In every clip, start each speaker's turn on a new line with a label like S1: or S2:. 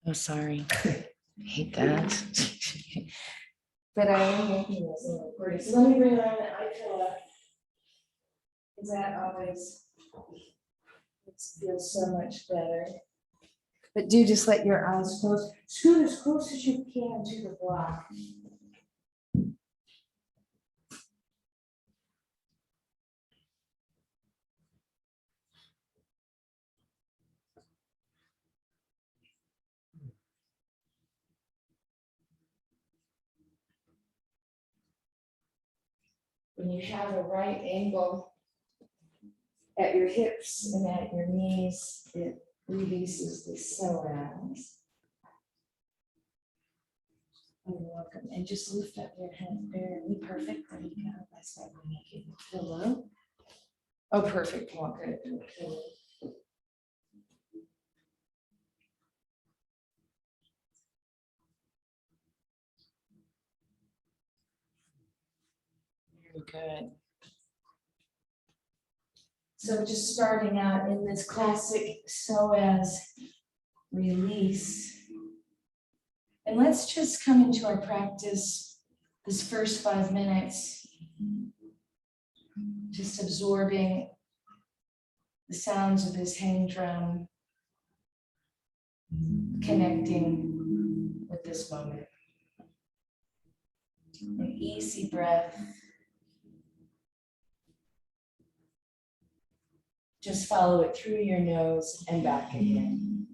S1: Oh, sorry. I hate that.
S2: But I am making this in recording. So let me bring on the eye pillow. Is that always, it feels so much better. But do just let your eyes close. Scoot as close as you can to the block. When you have a right angle at your hips and at your knees, it releases the psoas. You're welcome. And just lift up your head very perfect. There you go. That's why we make it a pillow. Oh, perfect. Walk it to a pillow.
S1: Very good.
S2: So just starting out in this classic psoas release. And let's just come into our practice this first 5 minutes, just absorbing the sounds of this hang drum, connecting with this moment. An easy breath. Just follow it through your nose and back again.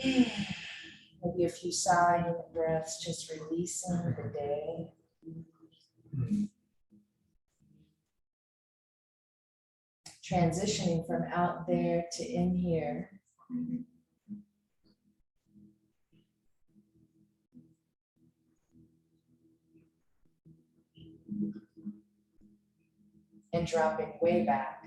S2: Maybe a few sighing breaths, just releasing the day. Transitioning from out there to in here. And dropping way back.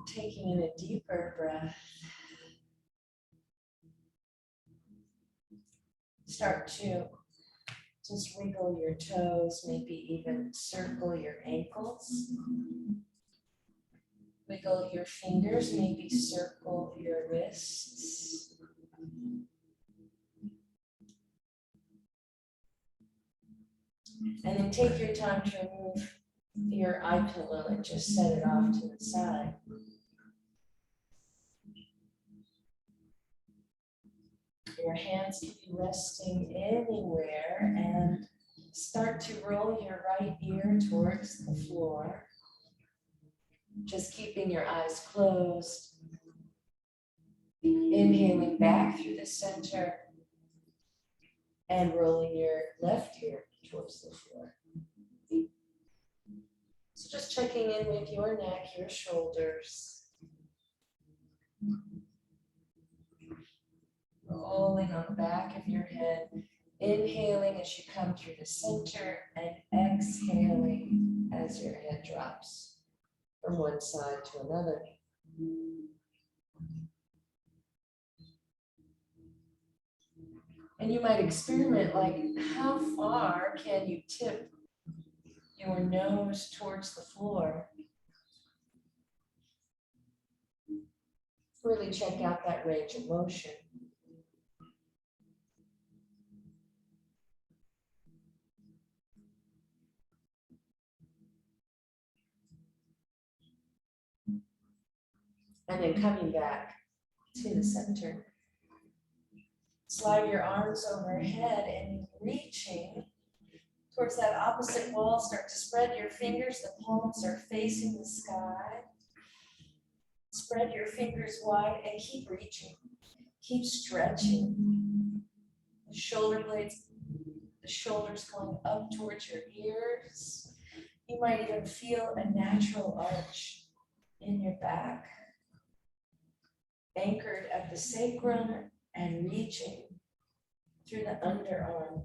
S2: Taking in a deeper breath. Start to just wiggle your toes, maybe even circle your ankles. Wiggle your fingers, maybe circle your wrists. And then take your time to remove your eye pillow and just set it off to the side. Your hands can be resting anywhere, and start to roll your right ear towards the floor. Just keeping your eyes closed. Inhaling back through the center and rolling your left ear towards the floor. So just checking in with your neck, your shoulders. Rolling on the back of your head. Inhaling as you come through the center and exhaling as your head drops from one side to another. And you might experiment, like, how far can you tip your nose towards the floor? Really check out that range of motion. And then coming back to the center. Slide your arms overhead and reaching towards that opposite wall. Start to spread your fingers. The palms are facing the sky. Spread your fingers wide and keep reaching. Keep stretching. The shoulder blades, the shoulders going up towards your ears. You might even feel a natural arch in your back, anchored at the sacrum and reaching through the underarm,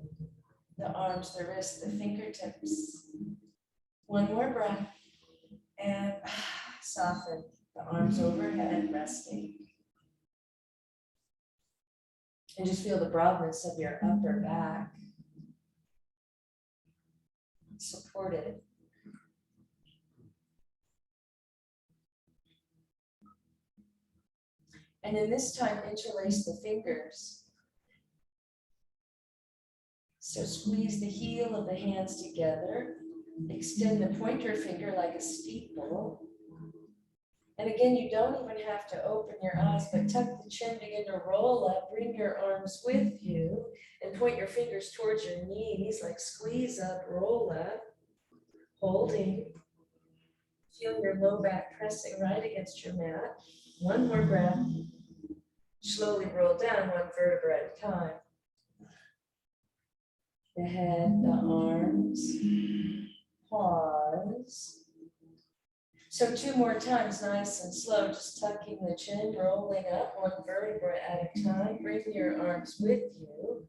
S2: the arms, the wrists, the fingertips. One more breath and soften the arms overhead, resting. And just feel the broadness of your upper back, supported. And then this time, interlace the fingers. So squeeze the heel of the hands together. Extend the pointer finger like a steeple. And again, you don't even have to open your eyes, but tuck the chin, begin to roll up, bring your arms with you, and point your fingers towards your knees, like squeeze up, roll up, holding. Feel your low back pressing right against your mat. One more breath. Slowly roll down one vertebra at a time. The head, the arms, pause. So 2 more times, nice and slow, just tucking the chin, rolling up one vertebra at a time. Bring your arms with you.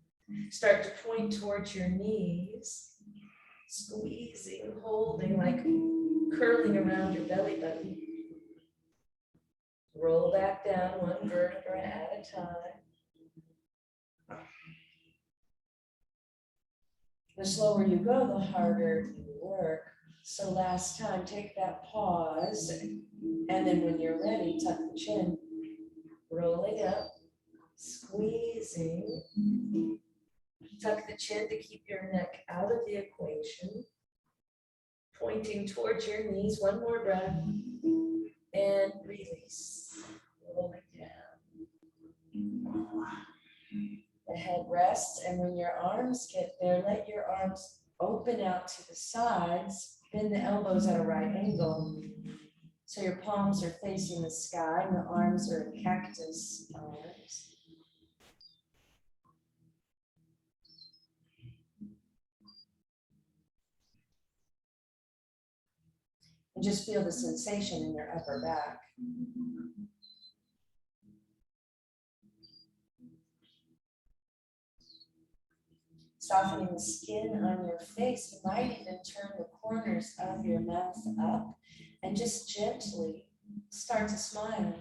S2: Start to point towards your knees, squeezing, holding, like curling around your belly button. Roll back down one vertebra at a time. The slower you go, the harder you work. So last time, take that pause, and then when you're ready, tuck the chin, rolling up, squeezing. Tuck the chin to keep your neck out of the equation. Pointing towards your knees, one more breath, and release, rolling down. The head rests, and when your arms get there, let your arms open out to the sides, bend the elbows at a right angle. So your palms are facing the sky, and the arms are cactus arms. And just feel the sensation in your upper back. Softening the skin on your face, you might even turn the corners of your mouth up and just gently start to smile.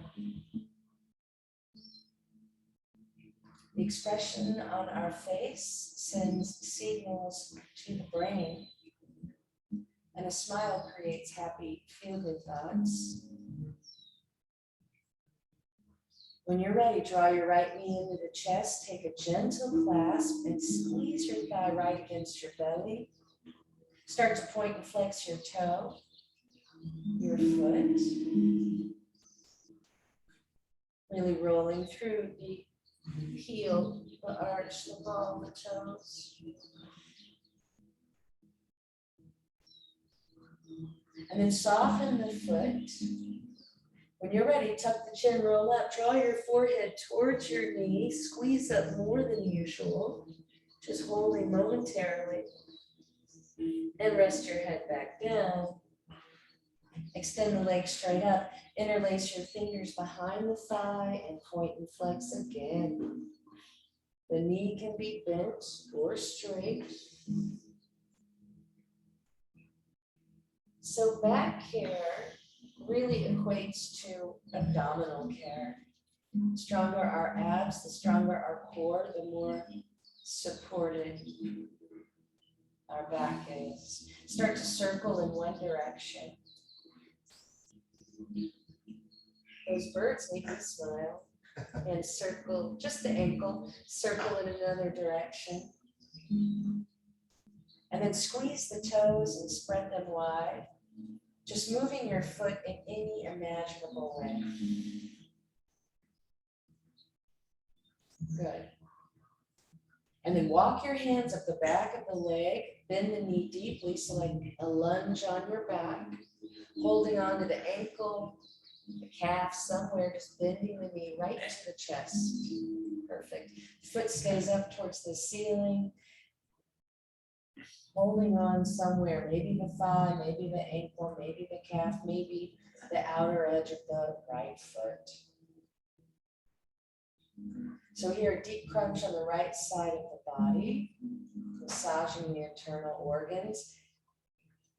S2: The expression on our face sends signals to the brain, and a smile creates happy, feel-good thoughts. When you're ready, draw your right knee into the chest, take a gentle clasp and squeeze your thigh right against your belly. Start to point and flex your toe, your foot. Really rolling through the heel, the arch, the ball, the toes. And then soften the foot. When you're ready, tuck the chin, roll up, draw your forehead towards your knee, squeeze up more than usual, just holding momentarily, and rest your head back down. Extend the legs straight up, interlace your fingers behind the thigh and point and flex again. The knee can be bent or straight. So back care really equates to abdominal care. The stronger our abs, the stronger our core, the more supported our back is. Start to circle in one direction. Those birds make me smile. And circle, just the ankle, circle in another direction. And then squeeze the toes and spread them wide. Just moving your foot in any imaginable way. Good. And then walk your hands up the back of the leg, bend the knee deeply, so like a lunge on your back, holding on to the ankle, the calf, somewhere, just bending the knee right to the chest. Perfect. Foot stays up towards the ceiling, holding on somewhere, maybe the thigh, maybe the ankle, maybe the calf, maybe the outer edge of the right foot. So here, a deep crunch on the right side of the body, massaging the internal organs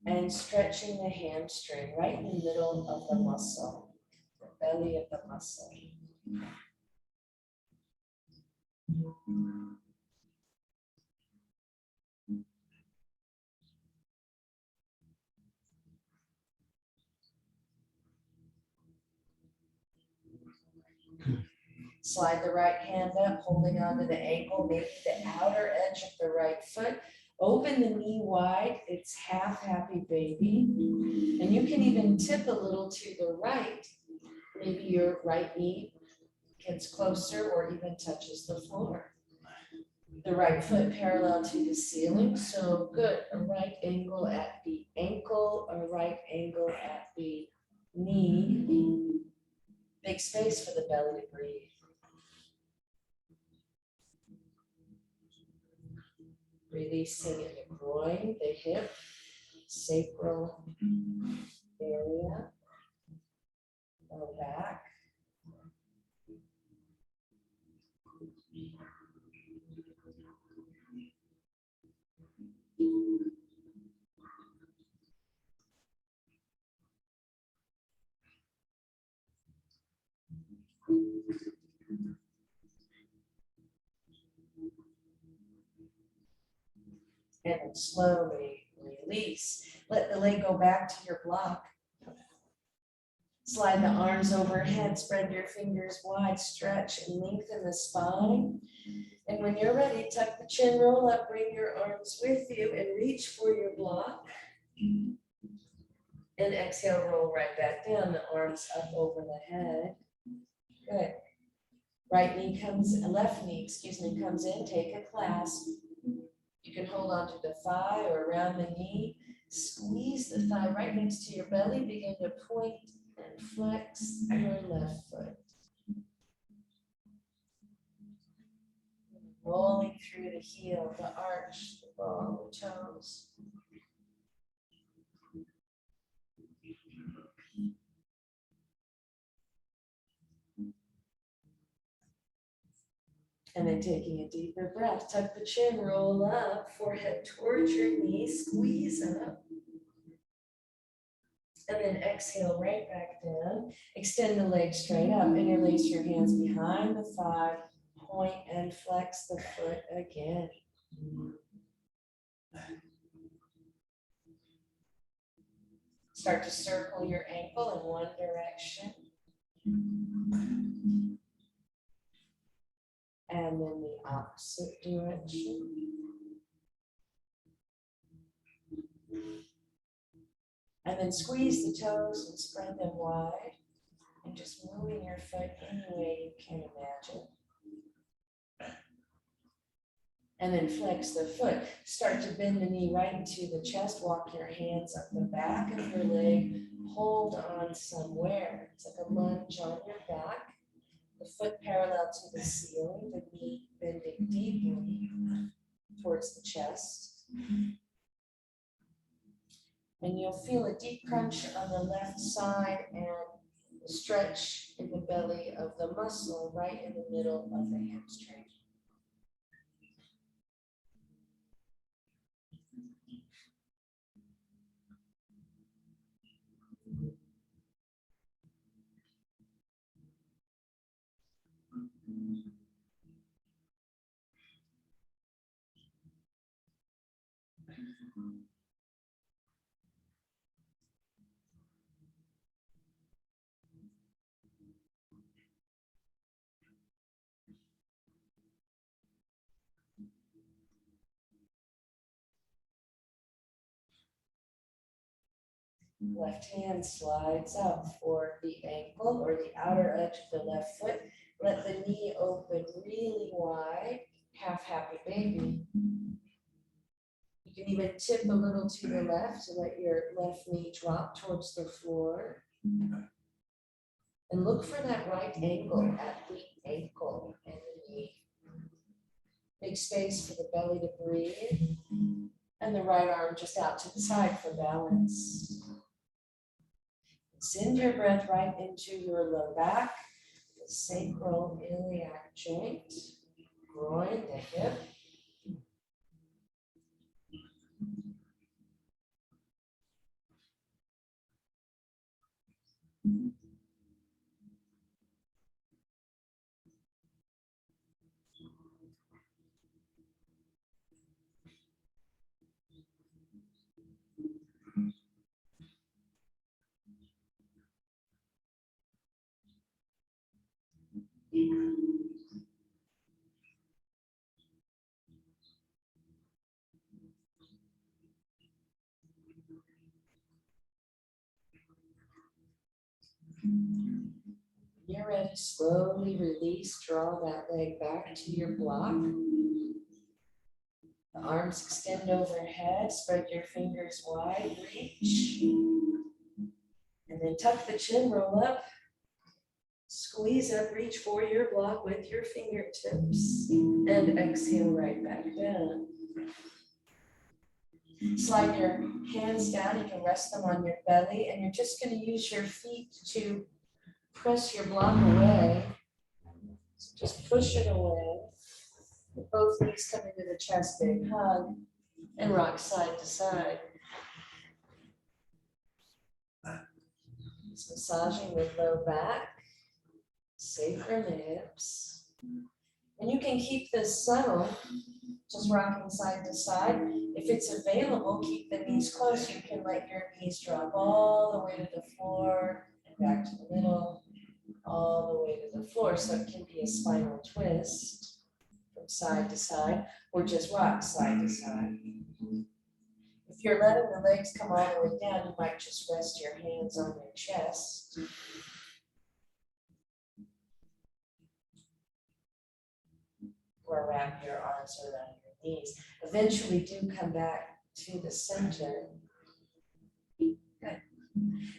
S2: and stretching the hamstring right in the middle of the muscle, the belly of the muscle. Slide the right hand up, holding onto the ankle, maybe the outer edge of the right foot. Open the knee wide, it's half happy baby. And you can even tip a little to the right. Maybe your right knee gets closer or even touches the floor. The right foot parallel to the ceiling, so good. A right angle at the ankle, a right angle at the knee. Big space for the belly to breathe. Releasing in the groin, the hip, sacral area, low back. And then slowly release. Let the leg go back to your block. Slide the arms overhead, spread your fingers wide, stretch and lengthen the spine. And when you're ready, tuck the chin, roll up, bring your arms with you and reach for your block. And exhale, roll right back down, the arms up over the head. Good. Right knee comes, left knee, comes in, take a clasp. You can hold on to the thigh or around the knee. Squeeze the thigh right next to your belly, begin to point and flex your left foot. Rolling through the heel, the arch, the ball, the toes. And then taking a deeper breath, tuck the chin, roll up, forehead towards your knees, squeeze up. And then exhale right back down. Extend the legs straight up, interlace your hands behind the thigh, point and flex the foot again. Start to circle your ankle in one direction. And then the opposite direction. And then squeeze the toes and spread them wide. And just moving your foot any way you can imagine. And then flex the foot. Start to bend the knee right into the chest. Walk your hands up the back of your leg. Hold on somewhere. It's like a lunge on your back. The foot parallel to the ceiling. The knee bending deeply towards the chest. And you'll feel a deep crunch on the left side and a stretch in the belly of the muscle right in the middle of the hamstring. Left hand slides up for the ankle or the outer edge of the left foot. Let the knee open really wide, half happy baby. You can even tip a little to the left to let your left knee drop towards the floor. And look for that right ankle at the ankle and the knee. Big space for the belly to breathe. And the right arm just out to the side for balance. Send your breath right into your low back, the sacral iliac joint, groin, the hip. You're ready, slowly release, draw that leg back to your block. The arms extend overhead, spread your fingers wide, reach. And then tuck the chin, roll up. Squeeze up, reach for your block with your fingertips. And exhale right back down. Slide your hands down, you can rest them on your belly, and you're just going to use your feet to press your block away. So just push it away. With both knees come into the chest, big hug, and rock side to side. Just massaging the low back, sacrum, hips. And you can keep this subtle just rocking side to side. If it's available, keep the knees close. You can let your knees drop all the way to the floor and back to the middle, all the way to the floor. So it can be a spinal twist from side to side, or just rock side to side. If you're letting the legs come all the way down, you might just rest your hands on your chest. Or wrap your arms around your knees. Eventually do come back to the center. Good.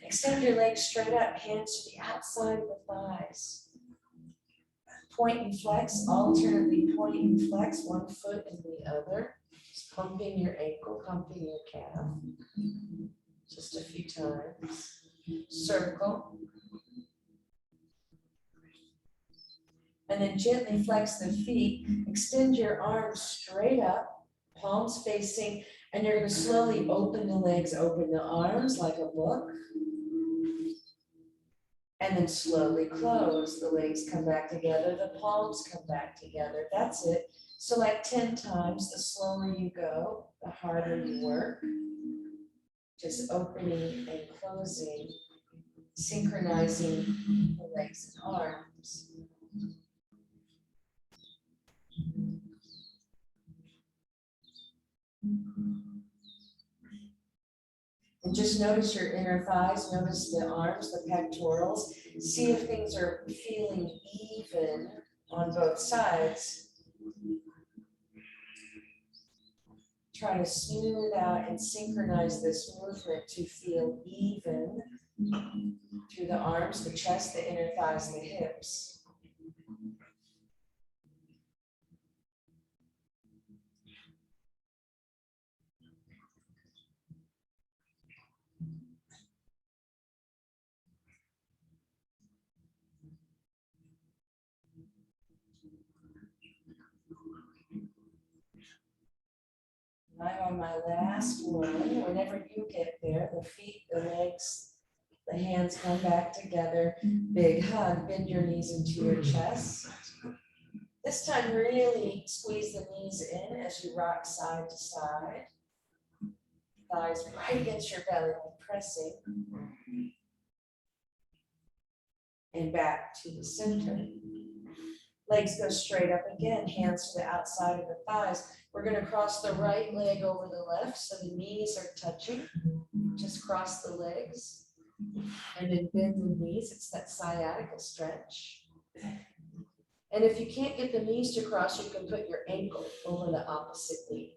S2: Extend your legs straight up, hands to the outside of the thighs. Point and flex, alternately point and flex, one foot and the other. Just pumping your ankle, pumping your calf. Just a few times. Circle. And then gently flex the feet. Extend your arms straight up, palms facing, and you're going to slowly open the legs, open the arms like a book. And then slowly close. The legs come back together, the palms come back together. That's it. So like 10 times, the slower you go, the harder you work. Just opening and closing, synchronizing the legs and arms. And just notice your inner thighs, notice the arms, the pectorals. See if things are feeling even on both sides. Try to smooth out and synchronize this movement to feel even through the arms, the chest, the inner thighs, the hips. I'm on my last one. Whenever you get there, the feet, the legs, the hands come back together. Big hug, bend your knees into your chest. This time, really squeeze the knees in as you rock side to side. Thighs right against your belly, pressing. And back to the center. Legs go straight up again, hands to the outside of the thighs. We're going to cross the right leg over the left so the knees are touching. Just cross the legs and then bend the knees. It's that sciatica stretch. And if you can't get the knees to cross, you can put your ankle over the opposite knee.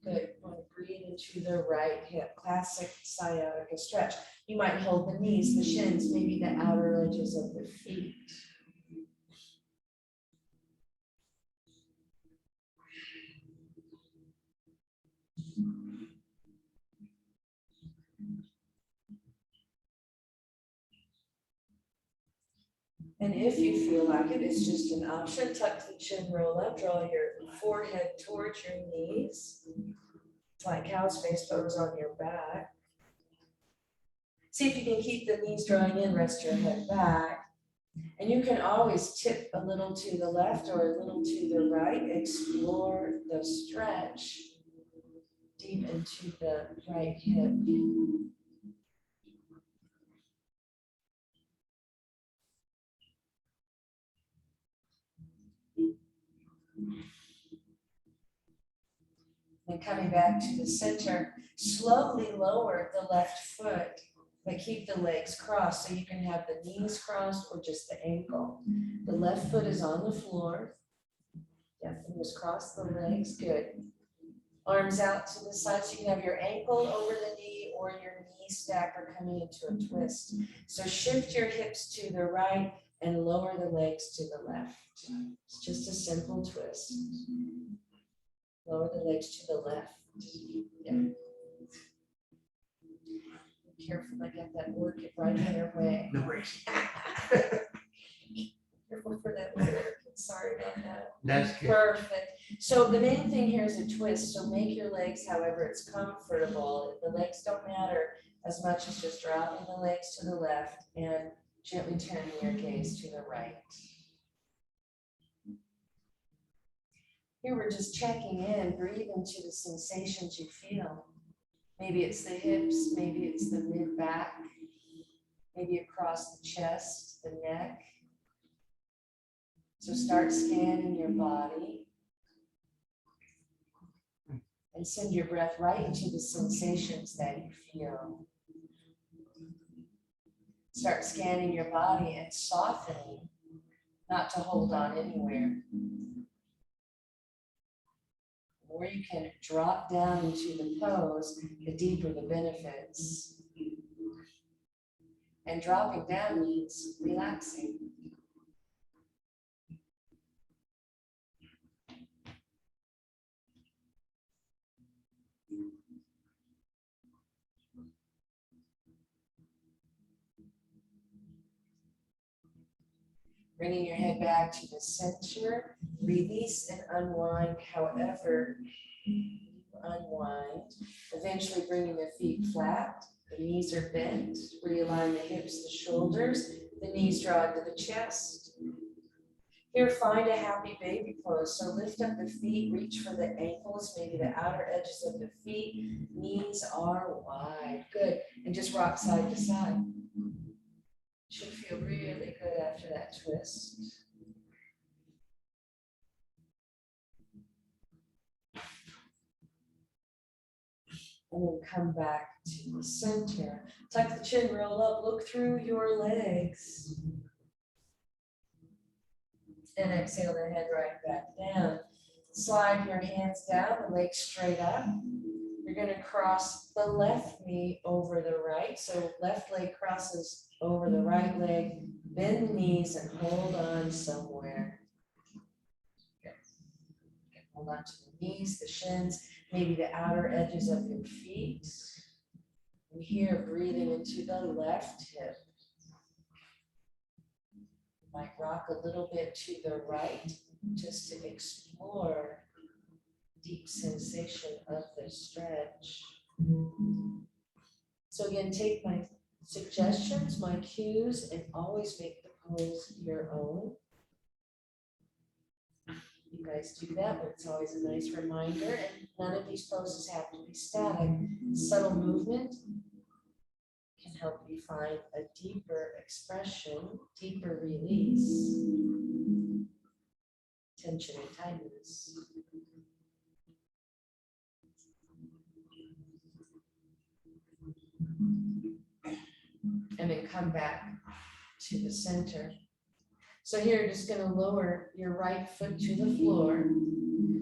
S2: Good. Breathe into the right hip. Classic sciatica stretch. You might hold the knees, the shins, maybe the outer edges of the feet. And if you feel like it, it's just an option. Tuck the chin, roll up, draw your forehead towards your knees. It's like cow's face pose on your back. See if you can keep the knees drawing in, rest your head back. And you can always tip a little to the left or a little to the right. Explore the stretch deep into the right hip. And coming back to the center, slowly lower the left foot, but keep the legs crossed so you can have the knees crossed or just the ankle. The left foot is on the floor. Yeah, fingers cross the legs, good. Arms out to the side so you can have your ankle over the knee or your knee stacker coming into a twist. So shift your hips to the right and lower the legs to the left. It's just a simple twist. Lower the legs to the left. Yeah. Be careful, I get that orchid right in your way.
S3: No worries.
S2: Careful for that orchid. Sorry about that.
S3: That's good.
S2: Perfect. So the main thing here is a twist. So make your legs however it's comfortable. The legs don't matter as much as just dropping the legs to the left and gently turning your gaze to the right. Here we're just checking in, breathe into the sensations you feel. Maybe it's the hips, maybe it's the mid-back, maybe across the chest, the neck. So start scanning your body and send your breath right into the sensations that you feel. Start scanning your body and softening, not to hold on anywhere. The more you can drop down into the pose, the deeper the benefits. And dropping down means relaxing. Bringing your head back to the center, release and unwind however you unwind. Eventually bringing the feet flat, the knees are bent, realign the hips, the shoulders, the knees draw into the chest. Here, find a happy baby pose. So lift up the feet, reach for the ankles, maybe the outer edges of the feet. Knees are wide. Good. And just rock side to side. Should feel really good after that twist. And then come back to the center. Tuck the chin, roll up, look through your legs. And exhale the head right back down. Slide your hands down, the legs straight up. You're going to cross the left knee over the right. So left leg crosses over the right leg. Bend the knees and hold on somewhere. Good. Hold on to the knees, the shins, maybe the outer edges of your feet. And here, breathing into the left hip. Might rock a little bit to the right just to explore deep sensation of the stretch. So again, take my suggestions, my cues, and always make the pose your own. You guys do that, but it's always a nice reminder, and none of these poses have to be static. Subtle movement can help you find a deeper expression, deeper release, tension and tightness. And then come back to the center. So here, you're just going to lower your right foot to the floor.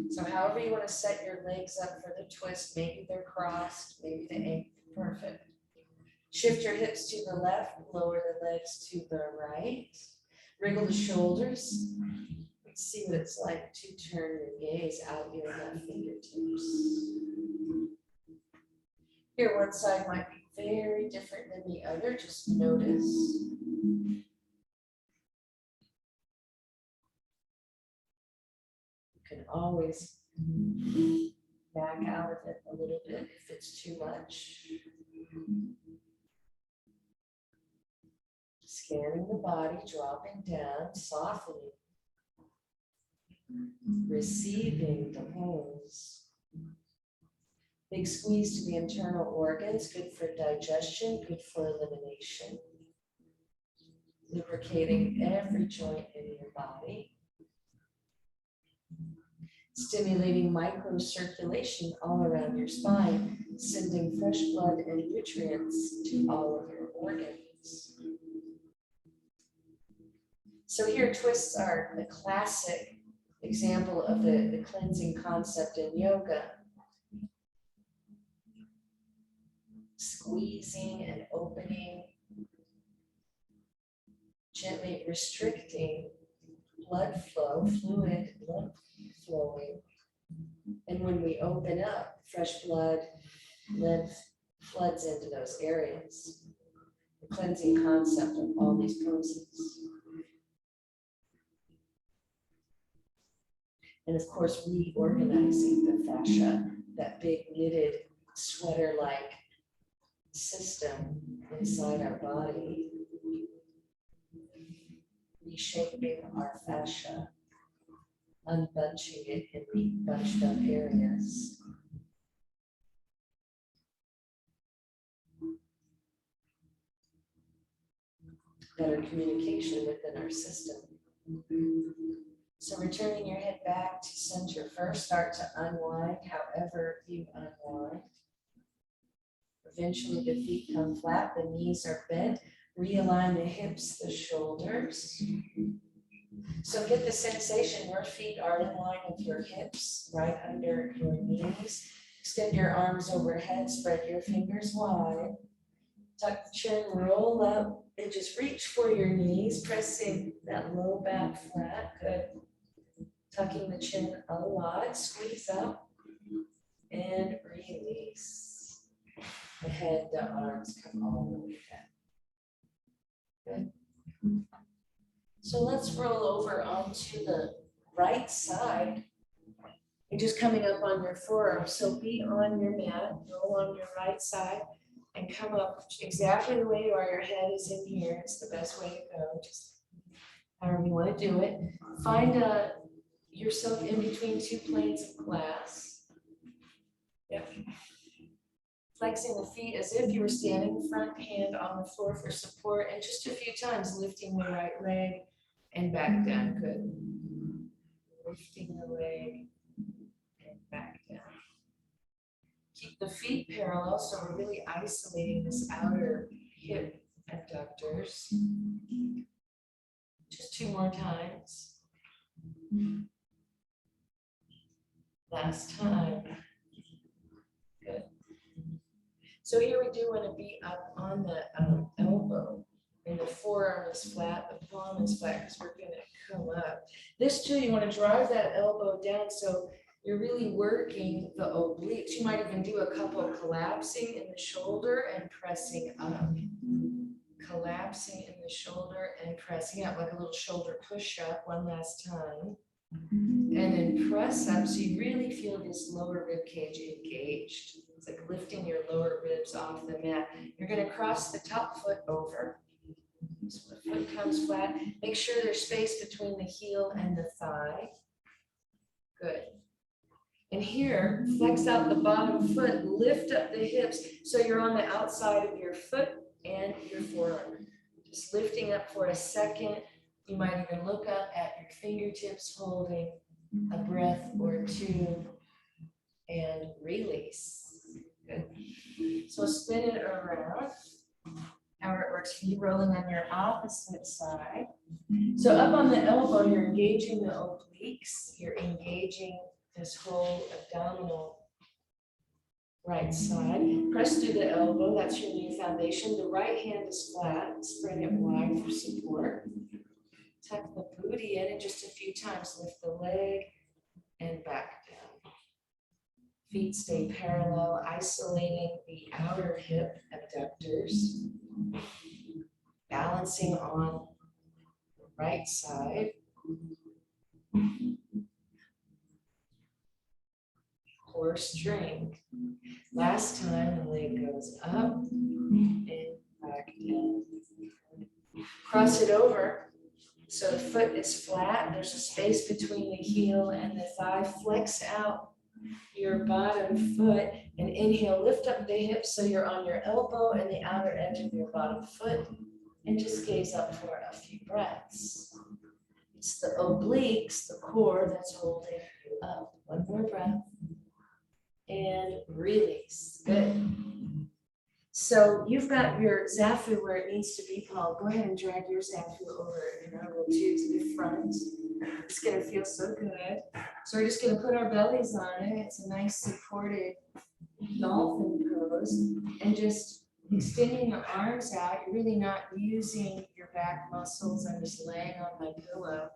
S2: So however you want to set your legs up for the twist, maybe they're crossed, maybe the ankle, perfect. Shift your hips to the left, lower the legs to the right. Wriggle the shoulders. Let's see what it's like to turn your gaze out your left fingertips. Here, one side might be very different than the other, just notice. You can always back out of it a little bit if it's too much. Scanning the body, dropping down, softening, receiving the pose. Big squeeze to the internal organs, good for digestion, good for elimination. Lubricating every joint in your body. Stimulating microcirculation all around your spine, sending fresh blood and nutrients to all of your organs. So here, twists are a classic example of the cleansing concept in yoga. Squeezing and opening, gently restricting blood flow, fluid blood flowing. And when we open up, fresh blood, lymph floods into those areas. The cleansing concept of all these poses. And of course, reorganizing the fascia, that big knitted sweater-like system inside our body, reshaping our fascia, unbunching it in the bunched up areas. Better communication within our system. So returning your head back to center first, start to unwind however you unwind. Eventually the feet come flat, the knees are bent. Realign the hips, the shoulders. So get the sensation your feet are in line with your hips, right under your knees. Extend your arms overhead, spread your fingers wide. Tuck the chin, roll up, and just reach for your knees, pressing that low back flat. Good. Tucking the chin a lot, squeeze up and release. The head, the arms come all the way down. Good. So let's roll over onto the right side and just coming up on your forearm. So be on your mat, roll on your right side and come up exactly the way you are. Your head is in here. It's the best way to go. Just however you want to do it. Find yourself in between two planes of glass. Yep. Flexing the feet as if you were standing, front hand on the floor for support, and just a few times lifting the right leg and back down. Good. Lifting the leg and back down. Keep the feet parallel, so we're really isolating this outer hip abductors. Just two more times. Last time. Good. So here we do want to be up on the elbow, and the forearm is flat, the palm is flat because we're going to come up. This too, you want to drive that elbow down so you're really working the obliques. You might even do a couple collapsing in the shoulder and pressing up. Collapsing in the shoulder and pressing up, like a little shoulder push up. One last time. And then press up so you really feel this lower rib cage engaged. It's like lifting your lower ribs off the mat. You're going to cross the top foot over. So the foot comes flat. Make sure there's space between the heel and the thigh. Good. And here, flex out the bottom foot, lift up the hips so you're on the outside of your foot and your forearm. Just lifting up for a second. You might even look up at your fingertips, holding a breath or two, and release. Good. So spin it around. However it works for you, rolling on your opposite side. So up on the elbow, you're engaging the obliques. You're engaging this whole abdominal right side. Press through the elbow. That's your new foundation. The right hand is flat. Spread it wide for support. Tuck the booty in and just a few times lift the leg and back down. Feet stay parallel, isolating the outer hip abductors. Balancing on the right side. Core strength. Last time the leg goes up and back down. Cross it over. So the foot is flat. There's a space between the heel and the thigh. Flex out your bottom foot and inhale. Lift up the hips so you're on your elbow and the outer edge of your bottom foot. And just gaze up for a few breaths. It's the obliques, the core, that's holding you up. One more breath. And release. Good. So you've got your zafu where it needs to be, Paul. Go ahead and drag your zafu over in our little tube to the front. It's going to feel so good. So we're just going to put our bellies on it. It's a nice supported dolphin pose. And just extending the arms out. You're really not using your back muscles. I'm just laying on my pillow.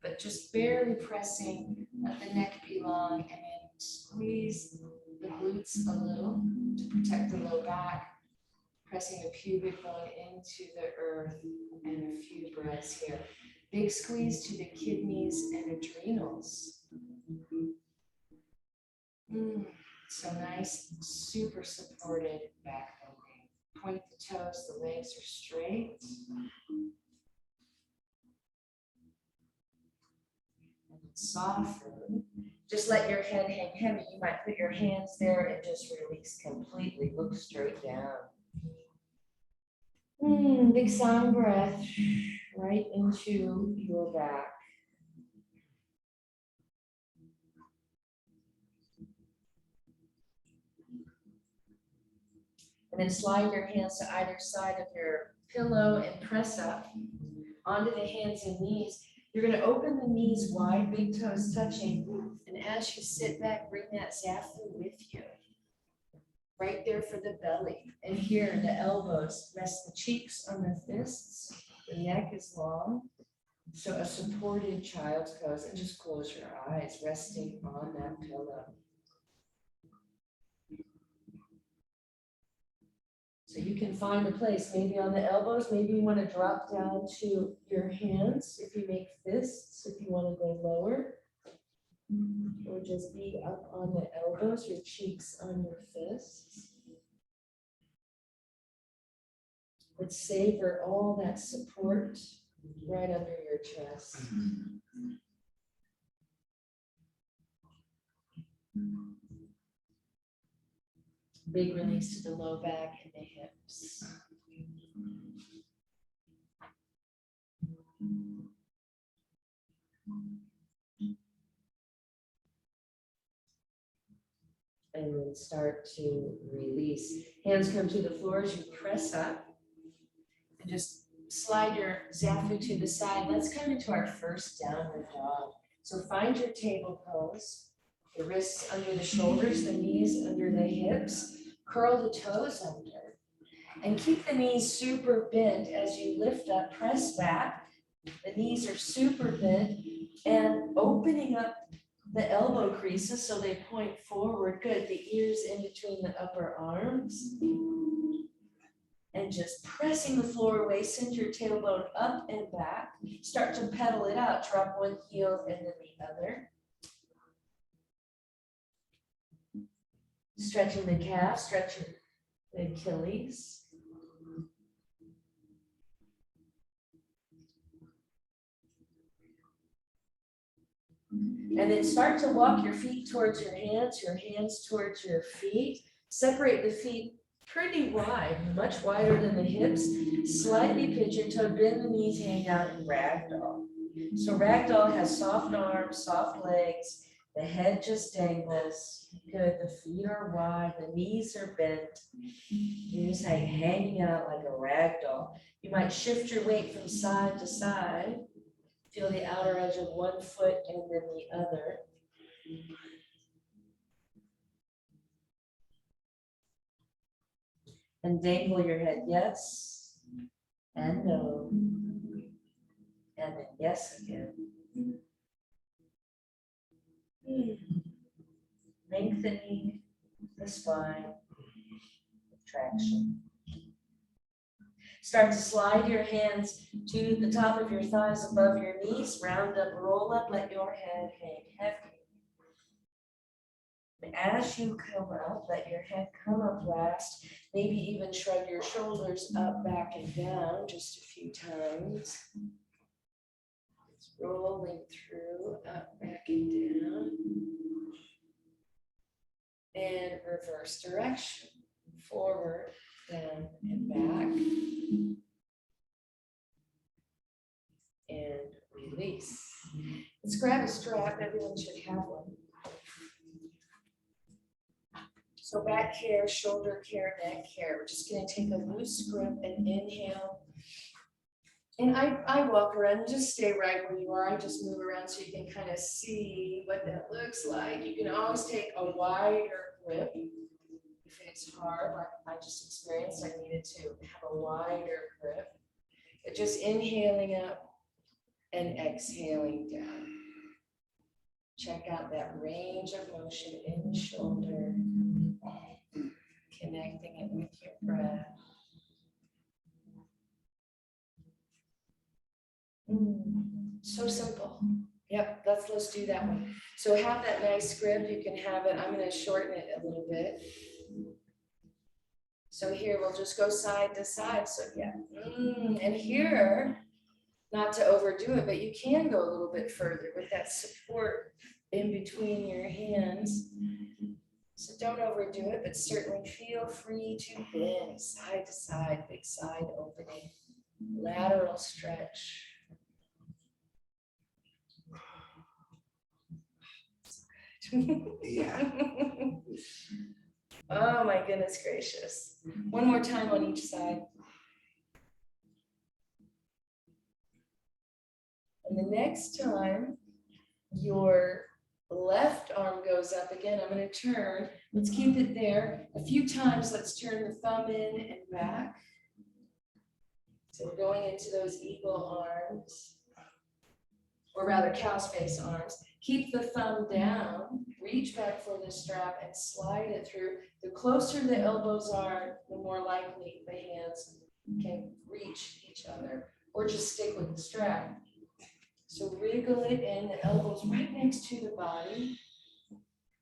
S2: But just barely pressing, let the neck be long, and then squeeze the glutes a little to protect the low back. Pressing the pubic bone into the earth, and a few breaths here. Big squeeze to the kidneys and adrenals. So nice, super supported back bending. Point the toes, the legs are straight. Soften. Just let your head hang heavy. You might put your hands there and just release completely. Look straight down. Big sound breath right into your back. And then slide your hands to either side of your pillow and press up onto the hands and knees. You're going to open the knees wide, big toes touching. And as you sit back, bring that zafu with you. Right there for the belly. And here, the elbows. Rest the cheeks on the fists. The neck is long. So a supported child's pose. And just close your eyes, resting on that pillow. So you can find a place, maybe on the elbows, maybe you want to drop down to your hands if you make fists, if you want to go lower. Or just be up on the elbows, your cheeks on your fists. But savor all that support right under your chest. Big release to the low back and the hips. And then start to release. Hands come to the floor as you press up. And just slide your zafu to the side. Let's come into our first downward dog. So find your table pose. The wrists under the shoulders, the knees under the hips. Curl the toes under. And keep the knees super bent as you lift up, press back. The knees are super bent and opening up the elbow creases so they point forward. Good. The ears in between the upper arms. And just pressing the floor away, send your tailbone up and back. Start to pedal it out. Drop one heel and then the other. Stretching the calf, stretching the Achilles. And then start to walk your feet towards your hands towards your feet. Separate the feet pretty wide, much wider than the hips. Slightly pigeon toe, bend the knees, hang down, and ragdoll. So ragdoll has soft arms, soft legs. The head just dangles. Good. The feet are wide. The knees are bent. You're just like hanging out like a ragdoll. You might shift your weight from side to side. Feel the outer edge of one foot and then the other. And dangle your head yes and no. And then yes again. Lengthening the spine. Traction. Start to slide your hands to the top of your thighs above your knees. Round up, roll up, let your head hang heavy. As you come up, let your head come up last. Maybe even shrug your shoulders up, back, and down just a few times. It's rolling through, up, back, and down. And reverse direction. Forward, down, and back. And release. Let's grab a strap. Everyone should have one. So back care, shoulder care, neck care. We're just going to take a loose grip and inhale. And I walk around, just stay right where you are. I just move around so you can kind of see what that looks like. You can always take a wider grip. If it's hard, like I just experienced, I needed to have a wider grip. But just inhaling up and exhaling down. Check out that range of motion in the shoulder. Connecting it with your breath. So simple. Yep, let's do that one. So have that nice grip. You can have it. I'm going to shorten it a little bit. So here we'll just go side to side. So yeah. And here Not to overdo it, but you can go a little bit further with that support in between your hands. So don't overdo it, but certainly feel free to bend side to side, big side opening, lateral stretch.
S3: Yeah.
S2: Oh my goodness gracious. One more time on each side. And the next time your left arm goes up again, I'm going to turn. Let's keep it there. A few times, let's turn the thumb in and back. So we're going into those eagle arms, or rather cow's face arms. Keep the thumb down, reach back for the strap and slide it through. The closer the elbows are, the more likely the hands can reach each other, or just stick with the strap. So wriggle it in, the elbows right next to the body.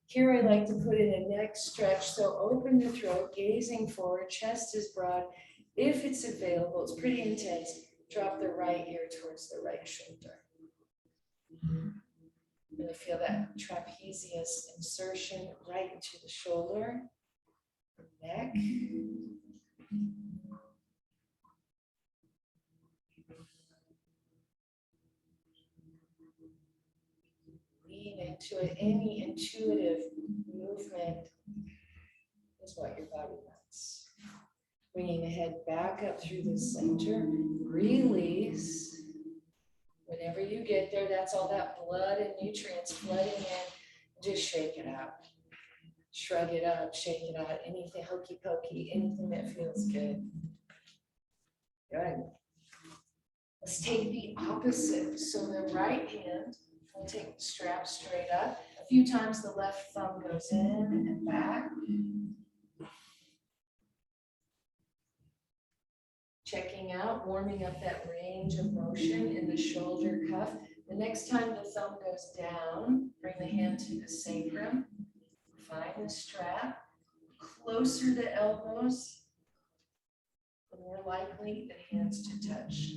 S2: Here I like to put in a neck stretch, so open the throat, gazing forward, chest is broad. If it's available, it's pretty intense, drop the right ear towards the right shoulder. Really feel that trapezius insertion right into the shoulder, neck. Lean into it. Any intuitive movement is what your body wants. Bringing the head back up through the center. Release. Whenever you get there, that's all that blood and nutrients flooding in. Just shake it out. Shrug it up, shake it out. Anything hokey pokey, anything that feels good. Good. Let's take the opposite. So the right hand, we'll take the strap straight up. A few times the left thumb goes in and back. Checking out, warming up that range of motion in the shoulder cuff. The next time the thumb goes down, bring the hand to the sacrum. Find the strap. Closer the elbows, the more likely the hands to touch.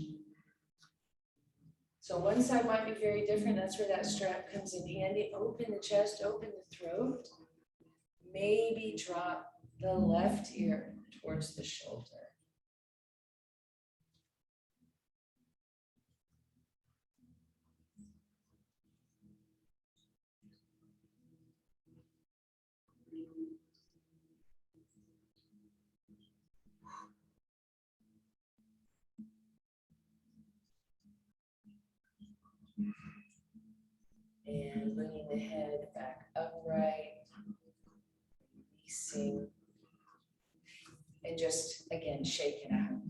S2: So one side might be very different. That's where that strap comes in handy. Open the chest, open the throat. Maybe drop the left ear towards the shoulder. And bringing the head back upright, releasing, and just again shake it out.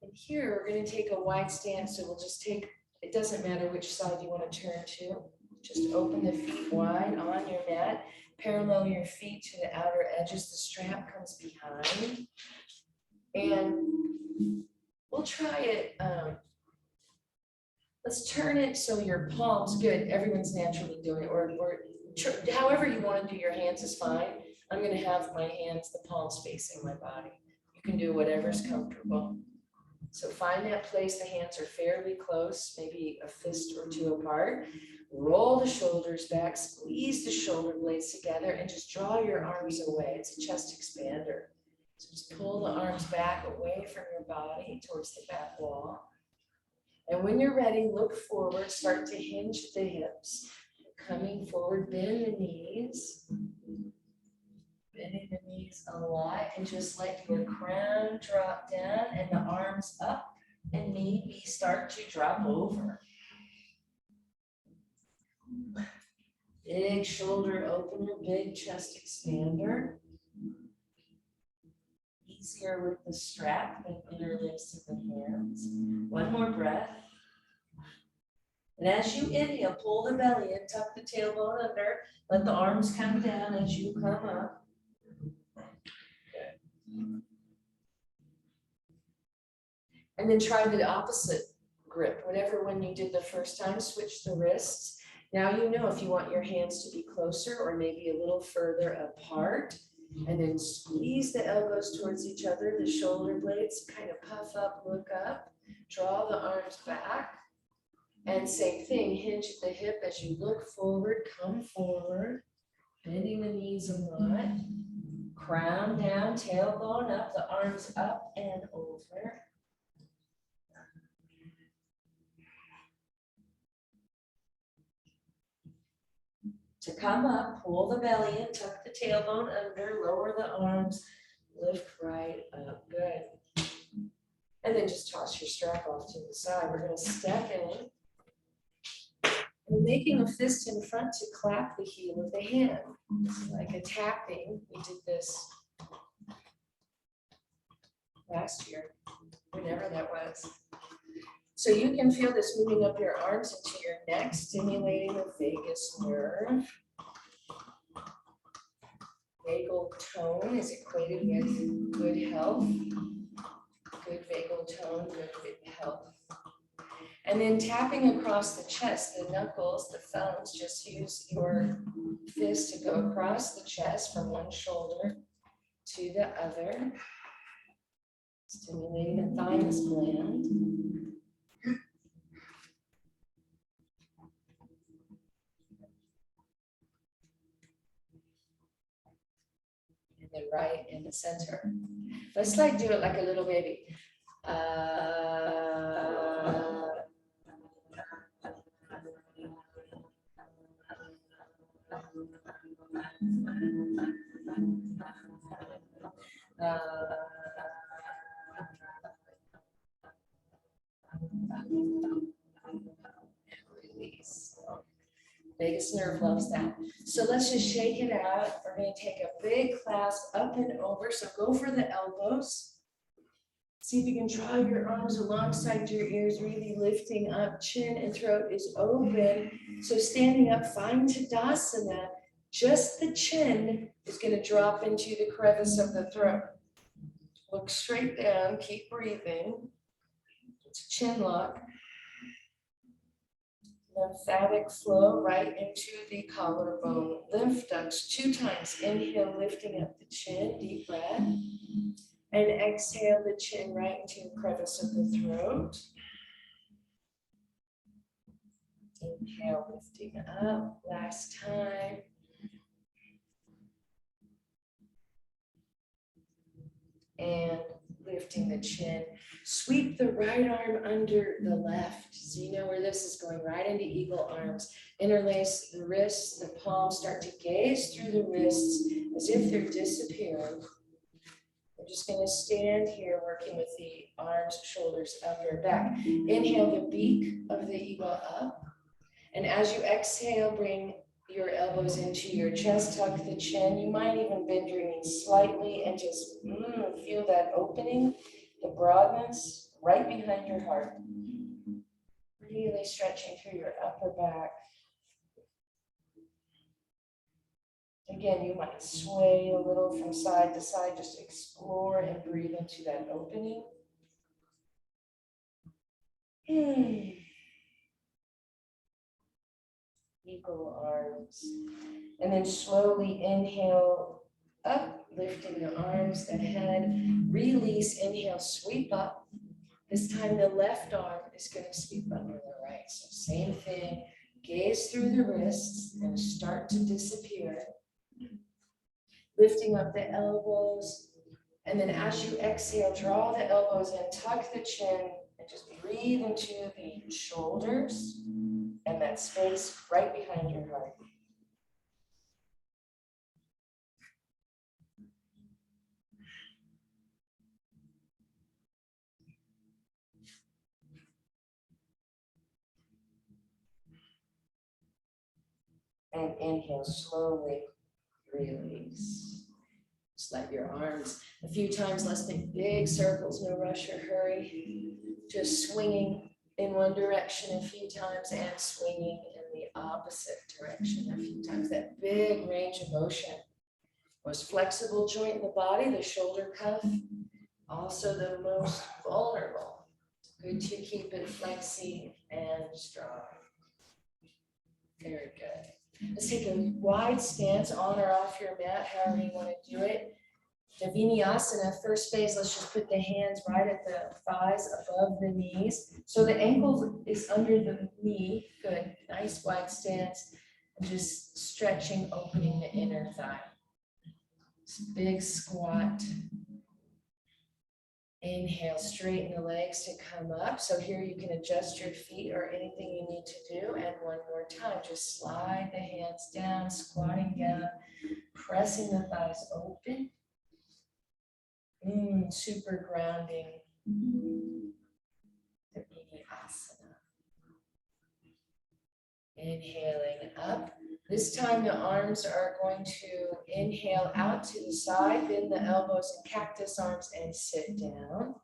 S2: And here we're going to take a wide stance, so we'll just take, it doesn't matter which side you want to turn to, just open the feet wide on your mat, parallel your feet to the outer edges, the strap comes behind, and we'll try it. Let's turn it so your palms, good, everyone's naturally doing it, or however you want to do your hands is fine. I'm going to have my hands, the palms facing my body. You can do whatever's comfortable. So find that place, the hands are fairly close, maybe a fist or two apart. Roll the shoulders back, squeeze the shoulder blades together, and just draw your arms away. It's a chest expander. So just pull the arms back away from your body towards the back wall. And when you're ready, look forward, start to hinge the hips. Coming forward, bend the knees. Bending the knees a lot, and just let your crown drop down and the arms up, and maybe start to drop over. Big shoulder opener, big chest expander. Easier with the strap than inner lifts of the hands. One more breath. And as you inhale, pull the belly in, tuck the tailbone under, let the arms come down as you come up. And then try the opposite grip. Whatever when you did the first time, switch the wrists. Now you know if you want your hands to be closer or maybe a little further apart. And then squeeze the elbows towards each other, the shoulder blades kind of puff up, look up, draw the arms back. And same thing, hinge at the hip as you look forward, come forward, bending the knees a lot. Crown down, tailbone up, the arms up and over. To come up, pull the belly in, tuck the tailbone under, lower the arms, lift right up, good. And then just toss your strap off to the side. We're gonna step in. And making a fist in front to clap the heel of the hand. It's like a tapping. We did this last year, whenever that was. So you can feel this moving up your arms into your neck, stimulating the vagus nerve. Vagal tone is equated with good health. Good vagal tone, good health. And then tapping across the chest, the knuckles, the thumbs, just use your fist to go across the chest from one shoulder to the other, stimulating the thymus gland. And then right in the center. Let's like do it like a little baby. Release. Vagus nerve loves that. So let's just shake it out. We're going to take a big clasp up and over. So go for the elbows. See if you can draw your arms alongside your ears, really lifting up. Chin and throat is open. So standing up, find Tadasana. Just the chin is going to drop into the crevice of the throat. Look straight down, keep breathing. It's a chin lock. Lymphatic flow right into the collarbone. Lymph ducts 2 times. Inhale, lifting up the chin, deep breath. And exhale the chin right into the crevice of the throat. Inhale, lifting up. Last time. And lifting the chin. Sweep the right arm under the left. So you know where this is going, right into eagle arms. Interlace the wrists, the palms, start to gaze through the wrists as if they're disappearing. We're just going to stand here working with the arms, shoulders, upper back. Inhale the beak of the eagle up. And as you exhale, bring your elbows into your chest, tuck the chin. You might even bend your knees slightly and just feel that opening, the broadness right behind your heart. Really stretching through your upper back. Again, you might sway a little from side to side. Just explore and breathe into that opening. Eagle arms. And then slowly inhale up, lifting the arms, the head. Release, inhale, sweep up. This time the left arm is going to sweep under the right. So same thing. Gaze through the wrists and start to disappear. Lifting up the elbows. And then as you exhale, draw the elbows in, tuck the chin, and just breathe into the shoulders and that space right behind your heart. And inhale, slowly release. Just let your arms, a few times, let's think big circles, no rush or hurry. Just swinging in one direction a few times and swinging in the opposite direction a few times. That big range of motion. Most flexible joint in the body, the shoulder cuff, also the most vulnerable. Good to keep it flexy and strong. Very good. Let's take a wide stance on or off your mat, however you want to do it. The Vinyasana, first phase, let's just put the hands right at the thighs above the knees. So the ankle is under the knee. Good, nice wide stance. And just stretching, opening the inner thigh. Big squat. Inhale, straighten the legs to come up. So here you can adjust your feet or anything you need to do. And one more time, just slide the hands down, squatting down, pressing the thighs open. Super grounding. The Vinyasana. Inhaling up. This time the arms are going to inhale out to the side, bend the elbows and cactus arms and sit down.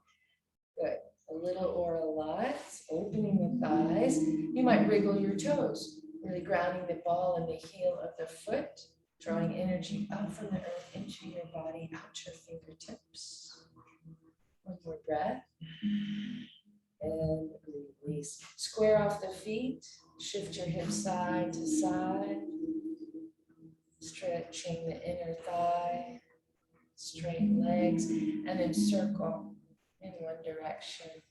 S2: Good. A little or a lot. Opening the thighs. You might wriggle your toes, really grounding the ball and the heel of the foot, drawing energy up from the earth into your body, out your fingertips. One more breath. And release. Square off the feet. Shift your hips side to side. Stretching the inner thigh. Straight legs. And then circle in one direction.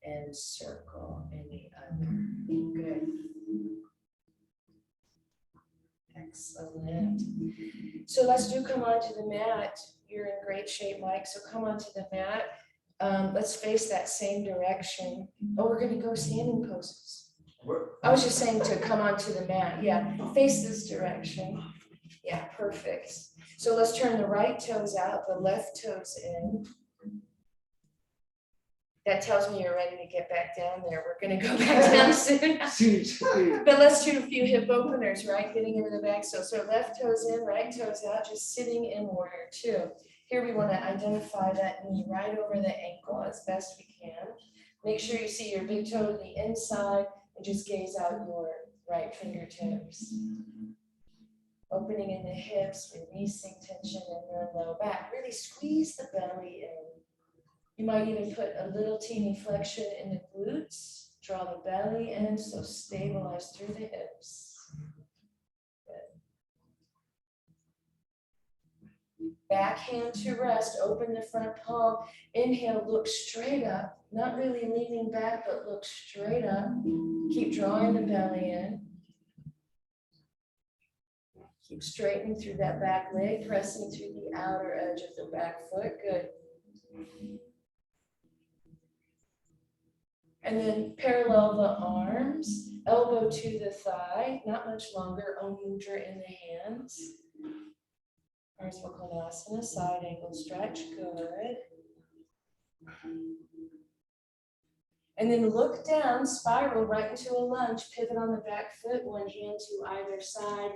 S2: And circle in the other. Good. Excellent. So let's come onto the mat. You're in great shape, Mike. So come onto the mat. Let's face that same direction. Oh, we're going to go standing poses. I was just saying to come onto the mat. Yeah, face this direction. Yeah, perfect. So let's turn the right toes out, the left toes in. That tells me you're ready to get back down there. We're going to go back down soon. But let's do a few hip openers, right? Getting into the back. So left toes in, right toes out, just sitting in warrior two. Here we want to identify that knee right over the ankle as best we can. Make sure you see your big toe to the inside and just gaze out your right fingertips. Opening in the hips, releasing tension in the low back. Really squeeze the belly in. You might even put a little teeny flexion in the glutes. Draw the belly in, so stabilize through the hips. Good. Back hand to rest, open the front palm. Inhale, look straight up. Not really leaning back, but look straight up. Keep drawing the belly in. Keep straightening through that back leg, pressing through the outer edge of the back foot. Good. And then parallel the arms, elbow to the thigh, not much longer, Om Mudra in the hands. Ardha Konasana, side angle stretch, good. And then look down, spiral right into a lunge, pivot on the back foot, one hand to either side,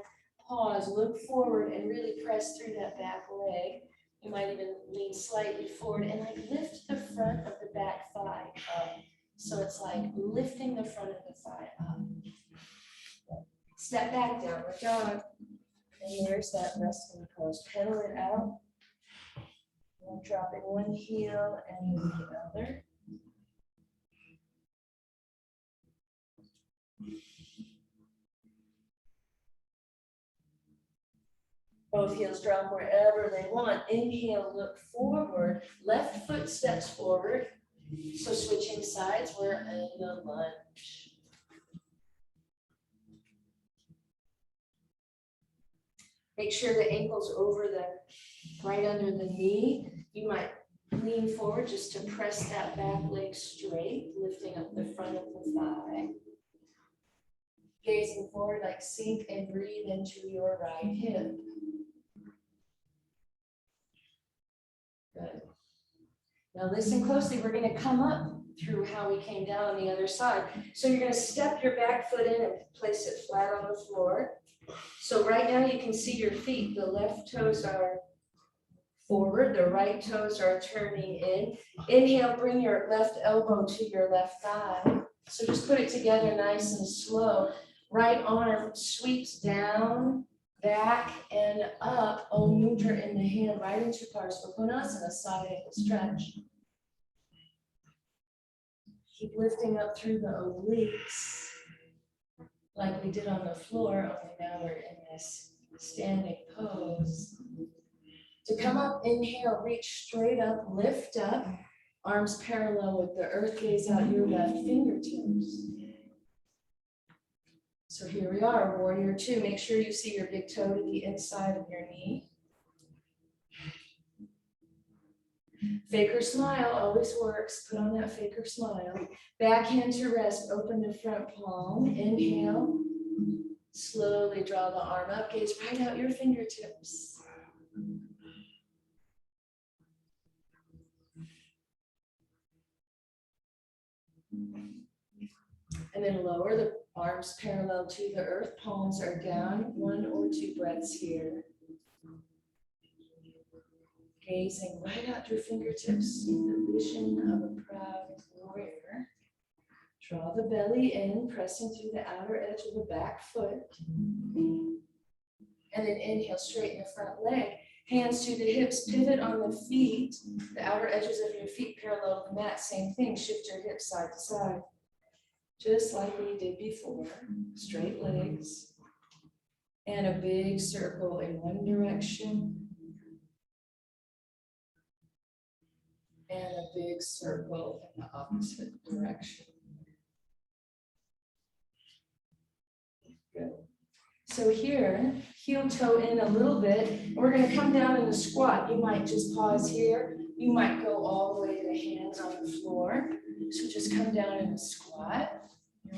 S2: pause, look forward and really press through that back leg. You might even lean slightly forward and like lift the front of the back thigh up. So it's like lifting the front of the thigh up. Step back, downward dog. And there's that resting pose. Pedal it out. And dropping one heel and the other. Both heels drop wherever they want. Inhale, look forward. Left foot steps forward. So switching sides, we're in the lunge. Make sure the ankle's over right under the knee. You might lean forward just to press that back leg straight, lifting up the front of the thigh. Gazing forward, like sink and breathe into your right hip. Good. Now listen closely, we're going to come up through how we came down on the other side. So you're going to step your back foot in and place it flat on the floor. So right now you can see your feet. The left toes are forward, the right toes are turning in. Inhale, bring your left elbow to your left thigh. So just put it together nice and slow. Right arm sweeps down, back and up, Om Mudra in the hand, right into Ardha Konasana, side angle stretch. Keep lifting up through the obliques. like we did on the floor, only now we're in this standing pose. To come up, inhale, reach straight up, lift up, arms parallel with the earth, gaze out your left fingertips. So here we are, warrior two. Make sure you see your big toe to the inside of your knee. Faker smile always works. Put on that faker smile. Back hand to rest, open the front palm. Inhale. Slowly draw the arm up, gaze right out your fingertips. And then lower the arms parallel to the earth, palms are down, 1 or 2 breaths here. Gazing right out your fingertips, see the vision of a proud warrior. Draw the belly in, pressing through the outer edge of the back foot. And then inhale, straighten the front leg. Hands to the hips, pivot on the feet. The outer edges of your feet parallel to the mat, same thing, shift your hips side to side. Just like we did before, straight legs. And a big circle in one direction. And a big circle in the opposite direction. Good. So here, heel toe in a little bit. We're going to come down in a squat. You might just pause here. You might go all the way to the hands on the floor. So just come down in a squat,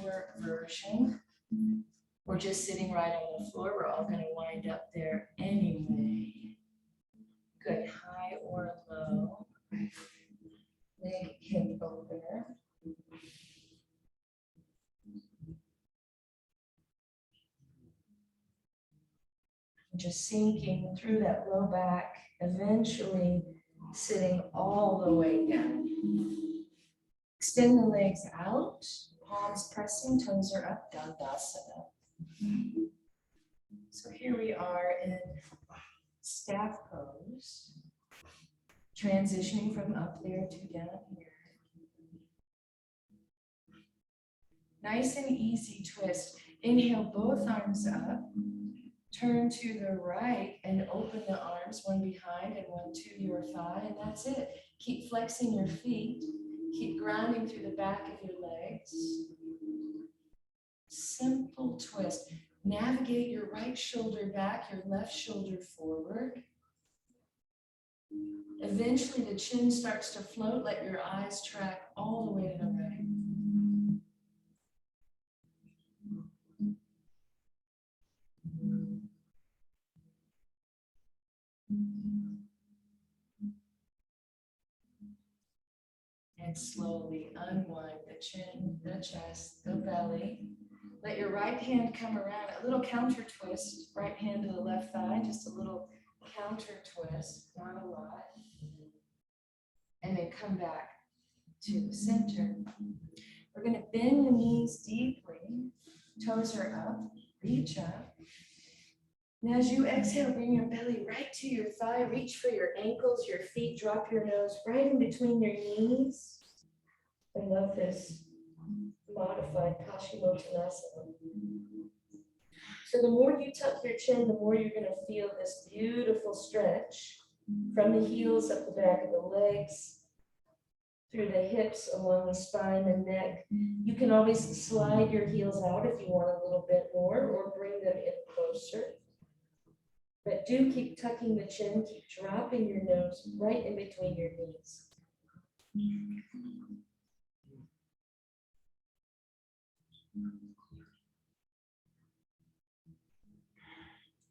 S2: your version. We're just sitting right on the floor. We're all going to wind up there anyway. Good, high or low. Big hip opener. Just sinking through that low back, eventually sitting all the way down. Extend the legs out, palms pressing, toes are up, Dandasana. So here we are in staff pose, transitioning from up there to down here. Nice and easy twist. Inhale, both arms up. Turn to the right and open the arms, one behind and one to your thigh, and that's it. Keep flexing your feet. Keep grounding through the back of your legs. Simple twist. Navigate your right shoulder back, your left shoulder forward. Eventually the chin starts to float. Let your eyes track all the way to the right. And slowly unwind the chin, the chest, the belly. Let your right hand come around, a little counter twist, right hand to the left thigh, just a little counter twist, not a lot. And then come back to the center. We're going to bend the knees deeply, toes are up, reach up. And as you exhale, bring your belly right to your thigh, reach for your ankles, your feet, drop your nose right in between your knees. I love this modified Paschimottanasana. So the more you tuck your chin, the more you're going to feel this beautiful stretch from the heels up the back of the legs, through the hips, along the spine and neck. You can always slide your heels out if you want a little bit more, or bring them in closer. But do keep tucking the chin, keep dropping your nose right in between your knees.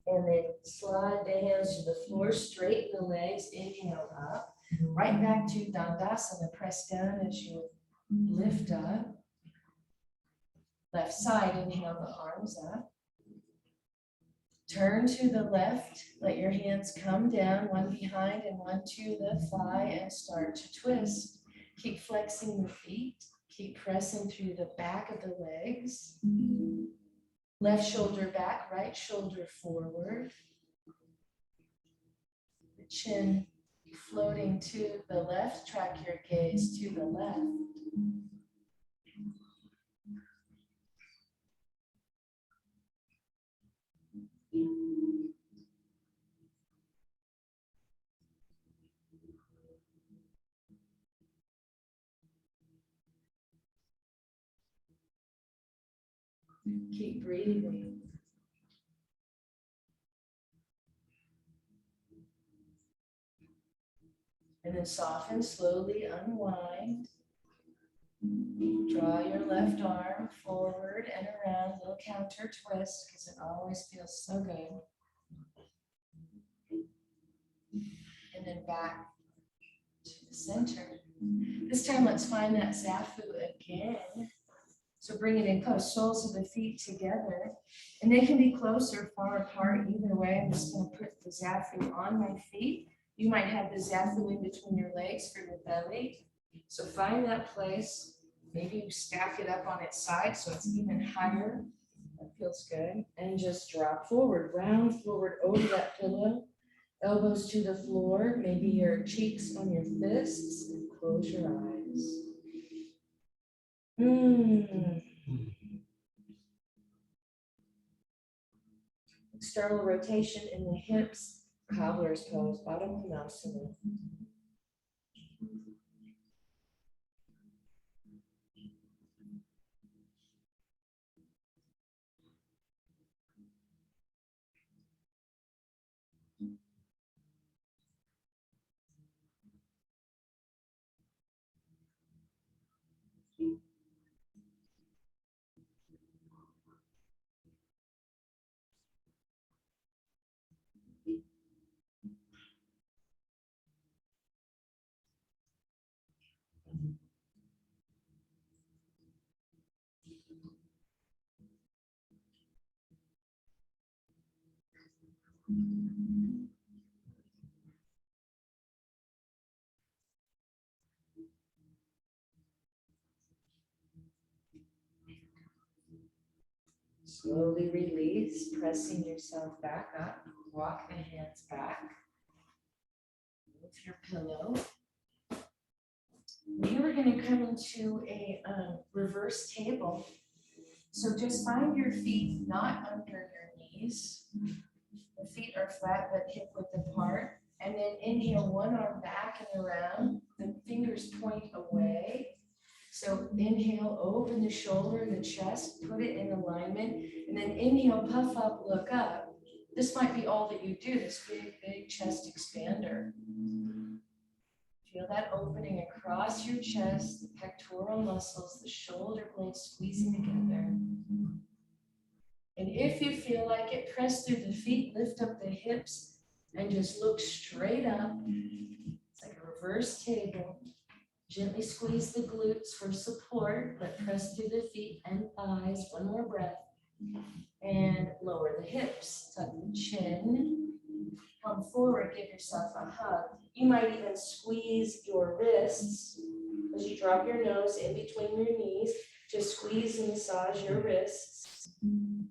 S2: And then slide the hands to the floor, straighten the legs, inhale up. Right back to Dandasana, press down as you lift up. Left side, inhale the arms up. Turn to the left, let your hands come down, one behind and one to the thigh, and start to twist. Keep flexing the feet, keep pressing through the back of the legs. Left shoulder back, right shoulder forward. The chin floating to the left, track your gaze to the left. Keep breathing. And then soften, slowly unwind. Draw your left arm forward and around, little counter twist, because it always feels so good. And then back to the center. This time, let's find that zafu again. So bring it in close, soles of the feet together. And they can be close or far apart, either way. I'm just going to put the zafu on my feet. You might have the zafu in between your legs for your belly. So find that place. Maybe you stack it up on its side so it's even higher. That feels good. And just drop forward, round forward over that pillow. Elbows to the floor, maybe your cheeks on your fists. Close your eyes. External rotation in the hips, cobbler's pose, Baddha Konasana. Slowly release, pressing yourself back up. Walk the hands back. Move your pillow. Here we're going to come into a reverse table. So just find your feet not under your knees. The feet are flat but hip width apart. And then inhale, one arm back and around. The fingers point away. So inhale, open the shoulder, the chest, put it in alignment. And then inhale, puff up, look up. This might be all that you do, this big, big chest expander. Feel that opening across your chest, the pectoral muscles, the shoulder blades squeezing together. And if you feel like it, press through the feet, lift up the hips, and just look straight up. It's like a reverse table. Gently squeeze the glutes for support, but press through the feet and thighs. One more breath. And lower the hips, tuck the chin. Come forward, give yourself a hug. You might even squeeze your wrists as you drop your nose in between your knees. Just squeeze and massage your wrists. And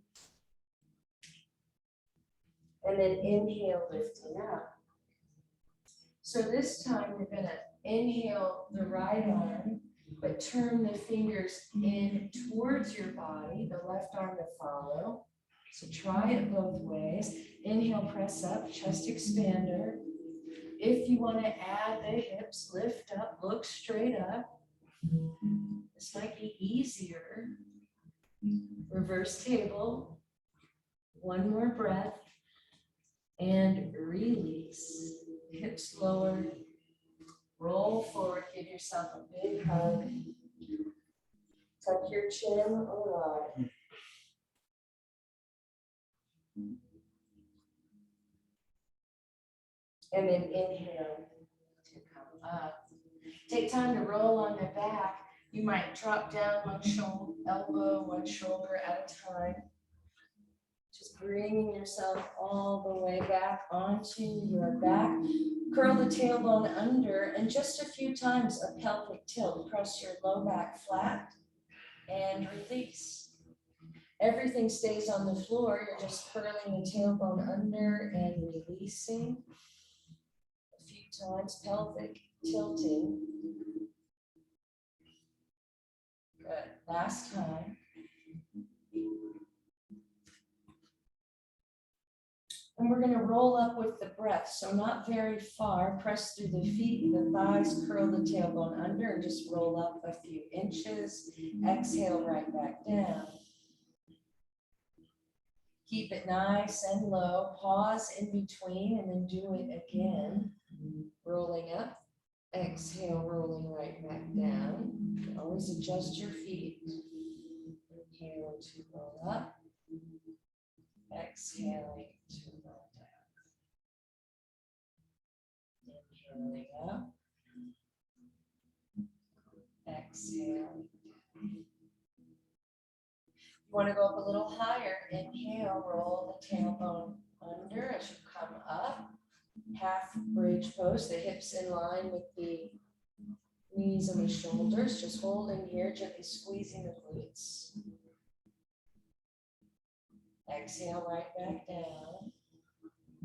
S2: then inhale, lifting up. So this time we're going to inhale the right arm, but turn the fingers in towards your body, the left arm to follow. So try it both ways. Inhale, press up, chest expander. If you want to add the hips, lift up, look straight up. This might be easier. Reverse table. One more breath. And release. Hips lower. Roll forward, give yourself a big hug. Tuck your chin alive. And then inhale to come up. Take time to roll on the back. You might drop down one shoulder, elbow, one shoulder at a time. Just bringing yourself all the way back onto your back. Curl the tailbone under, and just a few times a pelvic tilt. Press your low back flat and release. Everything stays on the floor. You're just curling the tailbone under and releasing. A few times, pelvic tilting. Good. Last time. And we're going to roll up with the breath. So not very far. Press through the feet, the thighs, curl the tailbone under, and just roll up a few inches. Exhale right back down. Keep it nice and low. Pause in between and then do it again. Rolling up. Exhale, rolling right back down. Always adjust your feet. Inhale to roll up. Exhaling to roll down. Inhaling up. Exhale. You want to go up a little higher. Inhale, roll the tailbone under as you come up. Half bridge pose, the hips in line with the knees and the shoulders. Just holding here, gently squeezing the glutes. Exhale right back down.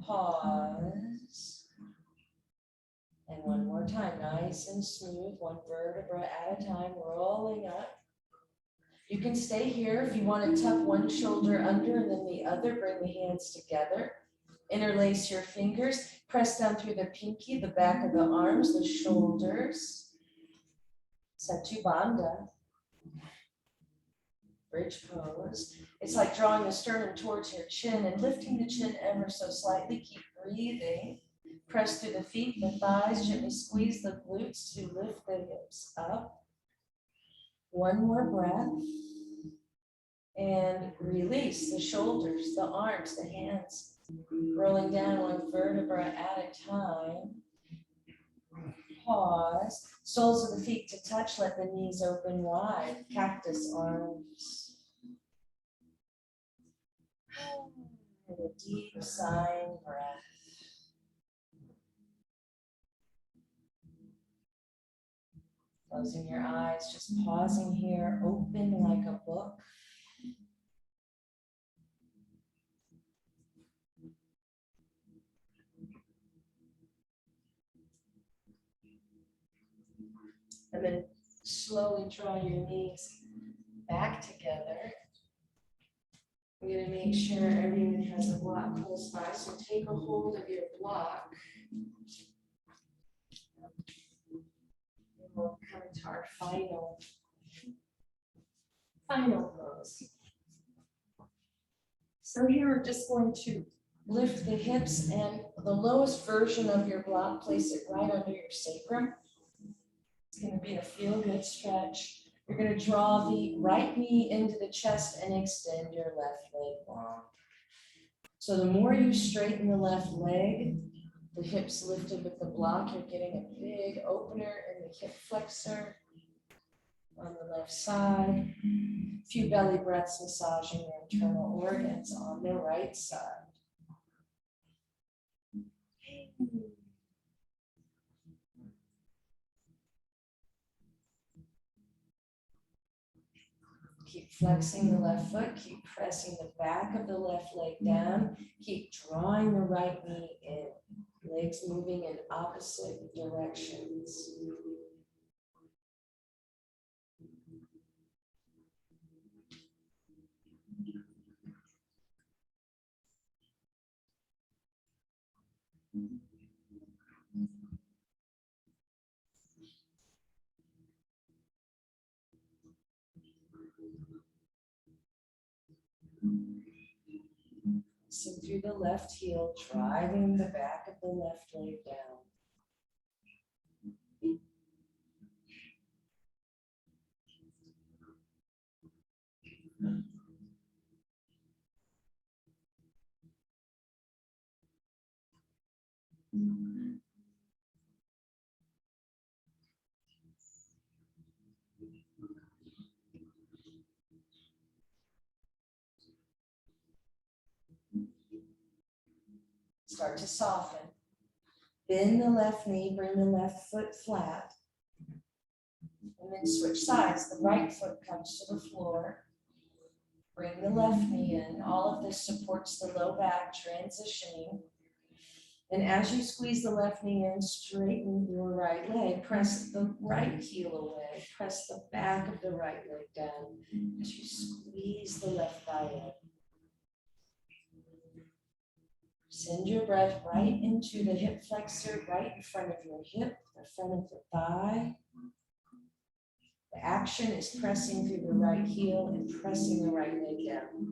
S2: Pause. And one more time, nice and smooth, one vertebra at a time, rolling up. You can stay here if you want to tuck one shoulder under and then the other, bring the hands together. Interlace your fingers, press down through the pinky, the back of the arms, the shoulders. Setu Bandha. Bridge pose. It's like drawing the sternum towards your chin and lifting the chin ever so slightly. Keep breathing. Press through the feet, the thighs, gently squeeze the glutes to lift the hips up. One more breath. And release the shoulders, the arms, the hands. Rolling down one vertebra at a time. Pause. Soles of the feet to touch, let the knees open wide. Cactus arms. And a deep sighing breath. Closing your eyes, just pausing here, open like a book. And then slowly draw your knees back together. I'm going to make sure everyone has a block close by. So take a hold of your block. And we'll come to our final pose. So here we're just going to lift the hips and the lowest version of your block, place it right under your sacrum. It's going to be a feel-good stretch. You're going to draw the right knee into the chest and extend your left leg long. So the more you straighten the left leg, the hips lifted with the block, you're getting a big opener in the hip flexor on the left side. A few belly breaths massaging your internal organs on the right side. Keep flexing the left foot, keep pressing the back of the left leg down, keep drawing the right knee in, legs moving in opposite directions. Sink through the left heel, driving the back of the left leg down. Start to soften. Bend the left knee, bring the left foot flat. And then switch sides. The right foot comes to the floor. Bring the left knee in. All of this supports the low back, transitioning. And as you squeeze the left knee in, straighten your right leg. Press the right heel away. Press the back of the right leg down as you squeeze the left thigh in. Send your breath right into the hip flexor, right in front of your hip, the front of the thigh. The action is pressing through the right heel and pressing the right leg down.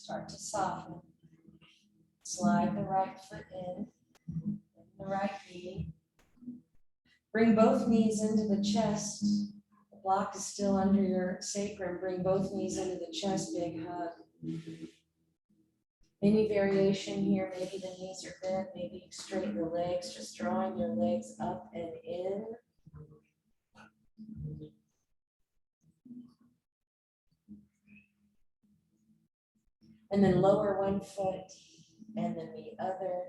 S2: Start to soften. Slide the right foot in, the right knee. Bring both knees into the chest. The block is still under your sacrum. Bring both knees into the chest, big hug. Any variation here, maybe the knees are bent, maybe you straighten the legs, just drawing your legs up and in. And then lower one foot and then the other.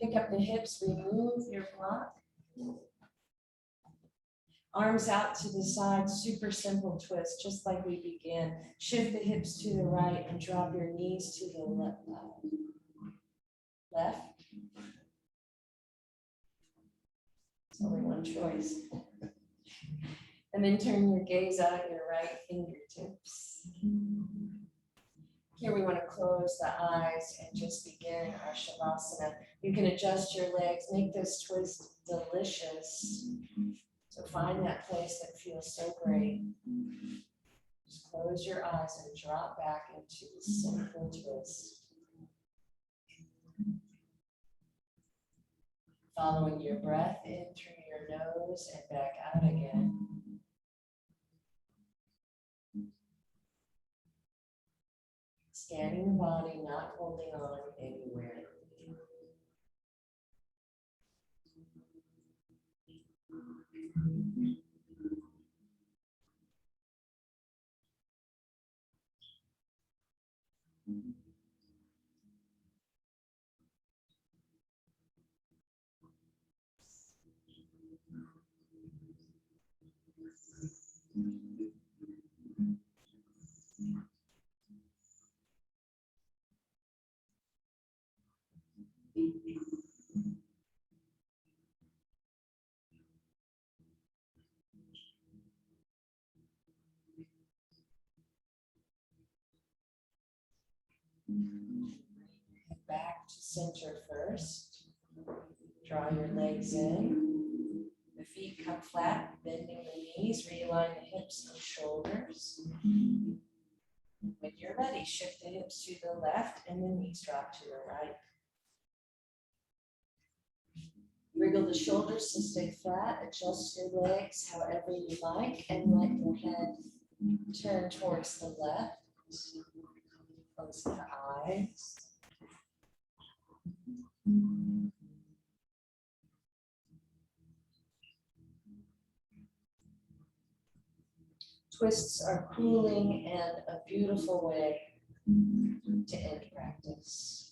S2: Pick up the hips, remove your block. Arms out to the side, super simple twist, just like we began. Shift the hips to the right and drop your knees to the left. It's only one choice. And then turn your gaze out at your right fingertips. Here we want to close the eyes and just begin our Shavasana. You can adjust your legs, make this twist delicious. So find that place that feels so great. Just close your eyes and drop back into the simple twist. Following your breath in through your nose and back out again. Scanning the body, not holding on anywhere. Back to center first. Draw your legs in. The feet come flat, bending the knees, realign the hips and shoulders. When you're ready, shift the hips to the left and the knees drop to the right. Wriggle the shoulders to stay flat, adjust your legs however you like, and let your head turn towards the left. Close the eyes. Twists are cooling and a beautiful way to end practice.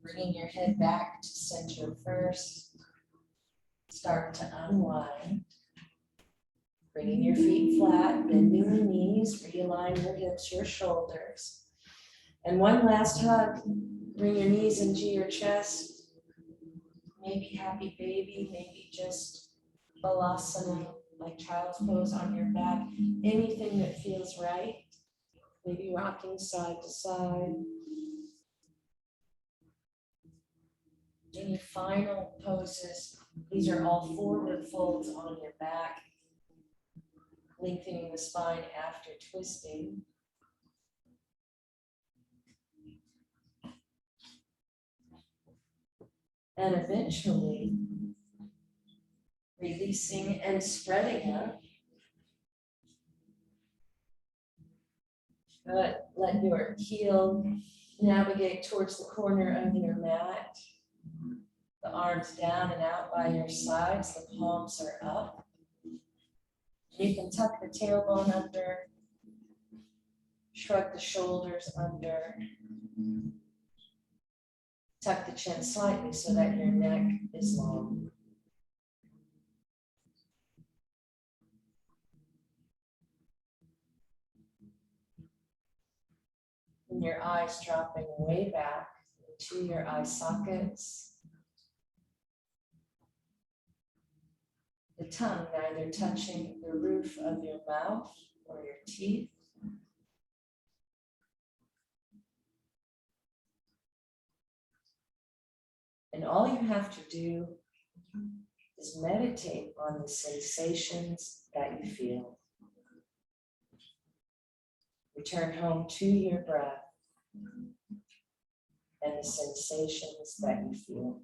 S2: Bringing your head back to center first. Start to unwind. Bringing your feet flat, bending the knees, realign your hips, your shoulders. And one last hug. Bring your knees into your chest. Maybe happy baby, maybe just balasana, like child's pose on your back. Anything that feels right. Maybe rocking side to side. Any final poses. These are all forward folds on your back, lengthening the spine after twisting. And eventually, releasing and spreading up. Good. Let your heel navigate towards the corner of your mat. The arms down and out by your sides, the palms are up. You can tuck the tailbone under, shrug the shoulders under. Tuck the chin slightly so that your neck is long. And your eyes dropping way back into your eye sockets. The tongue neither touching the roof of your mouth or your teeth. And all you have to do is meditate on the sensations that you feel. Return home to your breath and the sensations that you feel.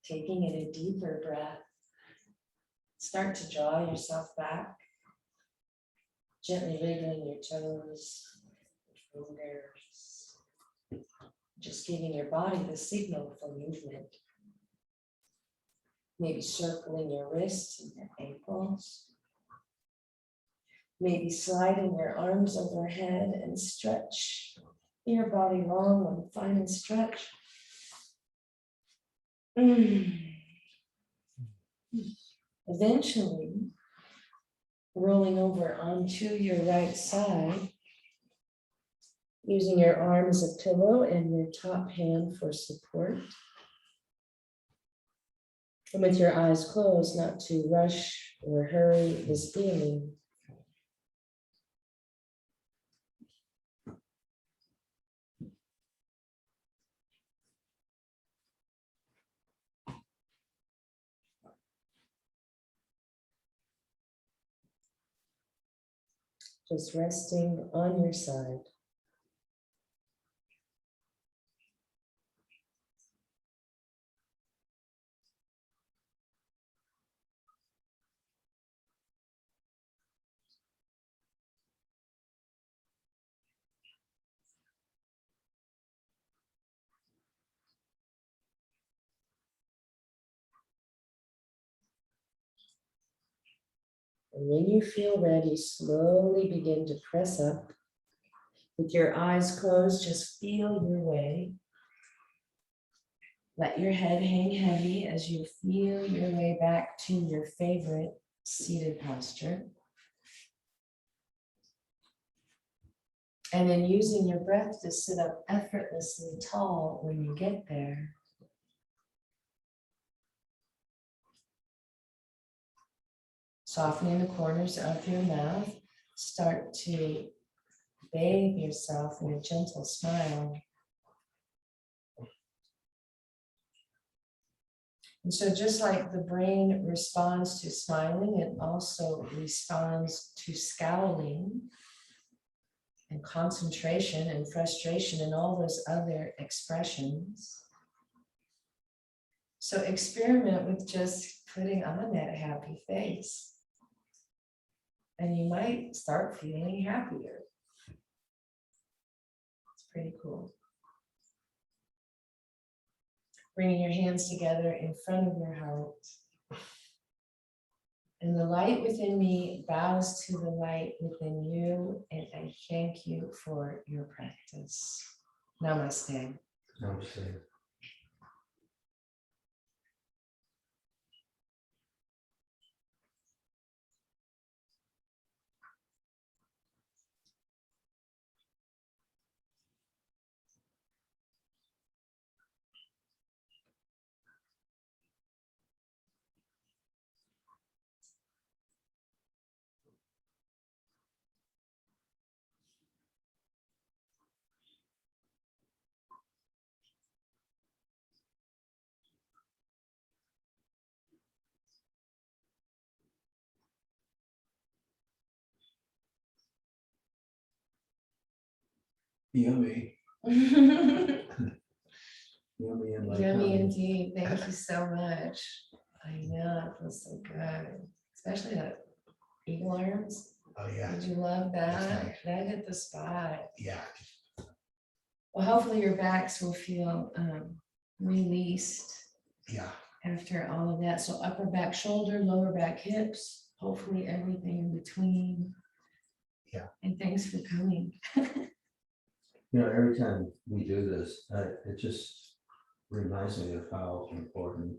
S2: Taking in a deeper breath, start to draw yourself back, gently wiggling your toes, fingers. Just giving your body the signal for movement. Maybe circling your wrists and your ankles. Maybe sliding your arms overhead and stretch your body long and fine and stretch. Eventually, rolling over onto your right side, using your arm as a pillow and your top hand for support. And with your eyes closed, not to rush or hurry this feeling. Just resting on your side. And when you feel ready, slowly begin to press up. With your eyes closed, just feel your way. Let your head hang heavy as you feel your way back to your favorite seated posture. And then using your breath to sit up effortlessly tall when you get there. Softening the corners of your mouth, start to bathe yourself in a gentle smile. And so just like the brain responds to smiling, it also responds to scowling and concentration and frustration and all those other expressions. So experiment with just putting on that happy face. And you might start feeling happier. It's pretty cool. Bringing your hands together in front of your heart. And the light within me bows to the light within you, and I thank you for your practice. Namaste.
S3: Namaste. Yummy. Yummy in my
S2: Yummy
S3: tummy.
S2: indeed. Thank you so much. I know, it feels so good. Especially that eagle arms.
S3: Oh, yeah.
S2: Did you love
S3: That's
S2: that?
S3: nice.
S2: That hit the spot.
S3: Yeah.
S2: Well, hopefully your backs will feel released
S3: Yeah.
S2: after all of that. So upper back shoulder, lower back hips, hopefully everything in between.
S3: Yeah.
S2: And thanks for coming.
S3: You know, every time we do this, it just reminds me of how important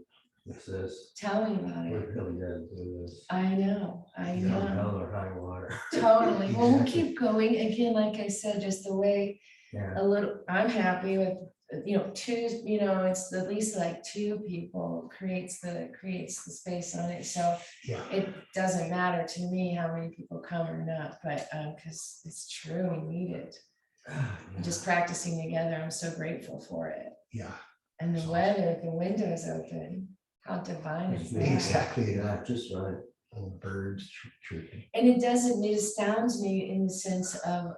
S3: this is.
S2: Tell me about
S3: We
S2: it.
S3: really gotta do this.
S2: I know.
S3: Come hell or high water.
S2: Totally. Well, we'll
S3: Exactly.
S2: keep going. Again, like I said, just the way
S3: Yeah.
S2: I'm happy with, two, it's at least like two people creates the space on it. So
S3: Yeah.
S2: it doesn't matter to me how many people come or not, but because it's true, we need it.
S3: Yeah.
S2: Just practicing together, I'm so grateful for it.
S3: Yeah.
S2: And the
S3: That's
S2: weather, the windows open. How divine is that?
S3: Exactly. Yeah. Just right. Little birds chirping.
S2: And it astounds me in the sense of,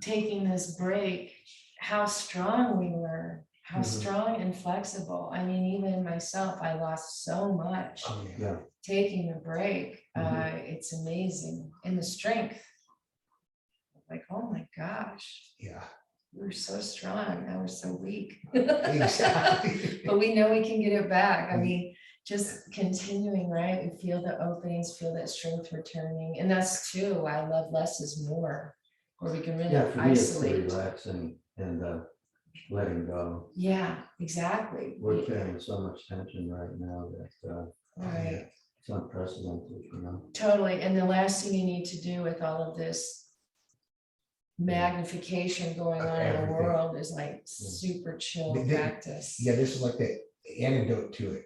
S2: taking this break, how strong we were, how strong and flexible. I mean, even myself, I lost so much
S3: Oh, yeah.
S2: taking a break. It's amazing. And the strength. like, oh my gosh,
S4: Yeah,
S2: we're so strong, now we're so weak.
S4: exactly.
S2: But we know we can get it back. I mean, just continuing, right? We feel the openings, feel that strength returning. And that's too, why I love less is more, where we can really
S3: Yeah, for me, it's the
S2: isolate.
S3: relaxing and letting go.
S2: Yeah, exactly.
S3: We're carrying so much tension right now that
S2: Right,
S3: it's unprecedented, you know?
S2: totally. And the last thing you need to do with all of this magnification going
S4: Of
S2: on in the
S4: everything.
S2: world is like super chill practice.
S4: Yeah, this is like the antidote to it.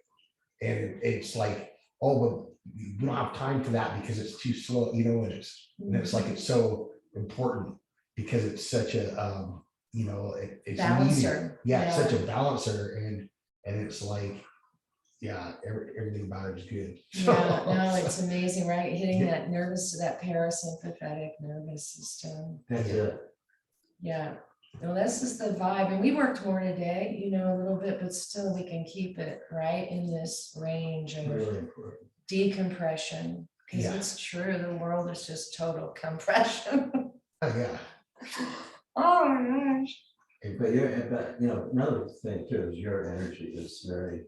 S4: And it's like, oh, but we don't have time for that because it's too slow, you know, and it's like, it's so important because it's such a, you know, it's needed.
S2: Balancer.
S4: Yeah, it's such a balancer and it's like, yeah, everything about it is good.
S2: Yeah, no, it's amazing, right? Hitting that that parasympathetic nervous system.
S3: That's it.
S2: Yeah, well, this is the vibe, and we worked more today, you know, a little bit, but still we can keep it right in this range of
S3: Really important.
S2: decompression. Because
S4: Yeah.
S2: it's true, the world is just total compression.
S4: Yeah,
S2: Oh my gosh.
S3: But you know, another thing too is your energy is very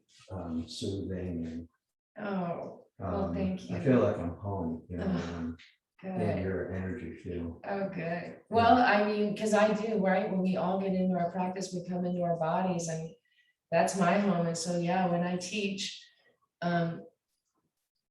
S3: soothing
S2: Oh,
S3: and
S2: well, thank
S3: I
S2: you.
S3: feel like I'm home, you know,
S2: Ugh,
S3: in
S2: good.
S3: your energy field.
S2: Oh, good. Well, I mean, because I do, right? When we all get into our practice, we come into our bodies and that's my home. And so, yeah, when I teach,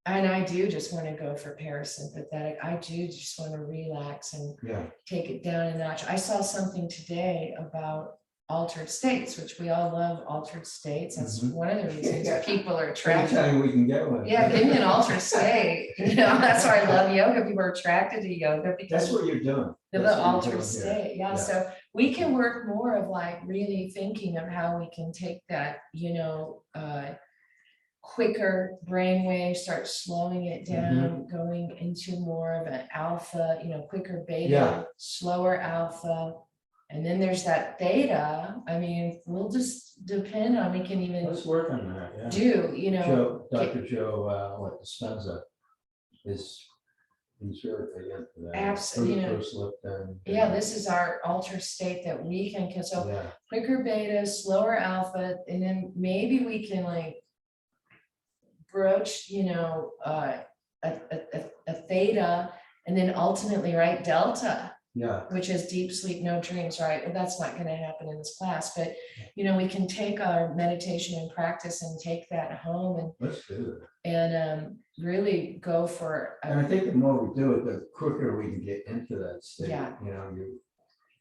S2: and I do just want to go for parasympathetic. I do just want to relax and
S3: Yeah.
S2: take it down a notch. I saw something today about altered states, which we all love altered states. That's
S3: Mhm.
S2: one of the reasons
S3: Yeah.
S2: people are attracted.
S3: Anytime we can get one.
S2: Yeah, give me an altered state. You know, that's why I love yoga. People are attracted to yoga because
S3: That's what you're doing.
S2: the
S3: That's what you're
S2: altered
S3: doing here.
S2: state. Yeah,
S3: Yeah.
S2: so we can work more of like really thinking of how we can take that, you know, quicker brainwave, start slowing it down, going into more of an alpha, you know, quicker beta,
S3: Yeah.
S2: slower alpha. And then there's that theta. I mean, we'll just depend on, we can even
S3: Let's work on that, yeah.
S2: do, you know.
S3: Joe, Dr. Joe, Dispenza he's really big into that.
S2: Absolutely, you know.
S3: Bruce Lipton.
S2: Yeah, this is our altered state that we can, so
S3: Yeah,
S2: quicker beta, slower alpha, and then maybe we can like broach, you know, a theta, and then ultimately, right, delta,
S3: yeah,
S2: which is deep sleep, no dreams, right? Well, that's not going to happen in this class, but you know, we can take our meditation and practice and take that home
S3: let's do it.
S2: and really go for
S3: And I think the more we do it, the quicker we can get into that state.
S2: Yeah.
S3: You know,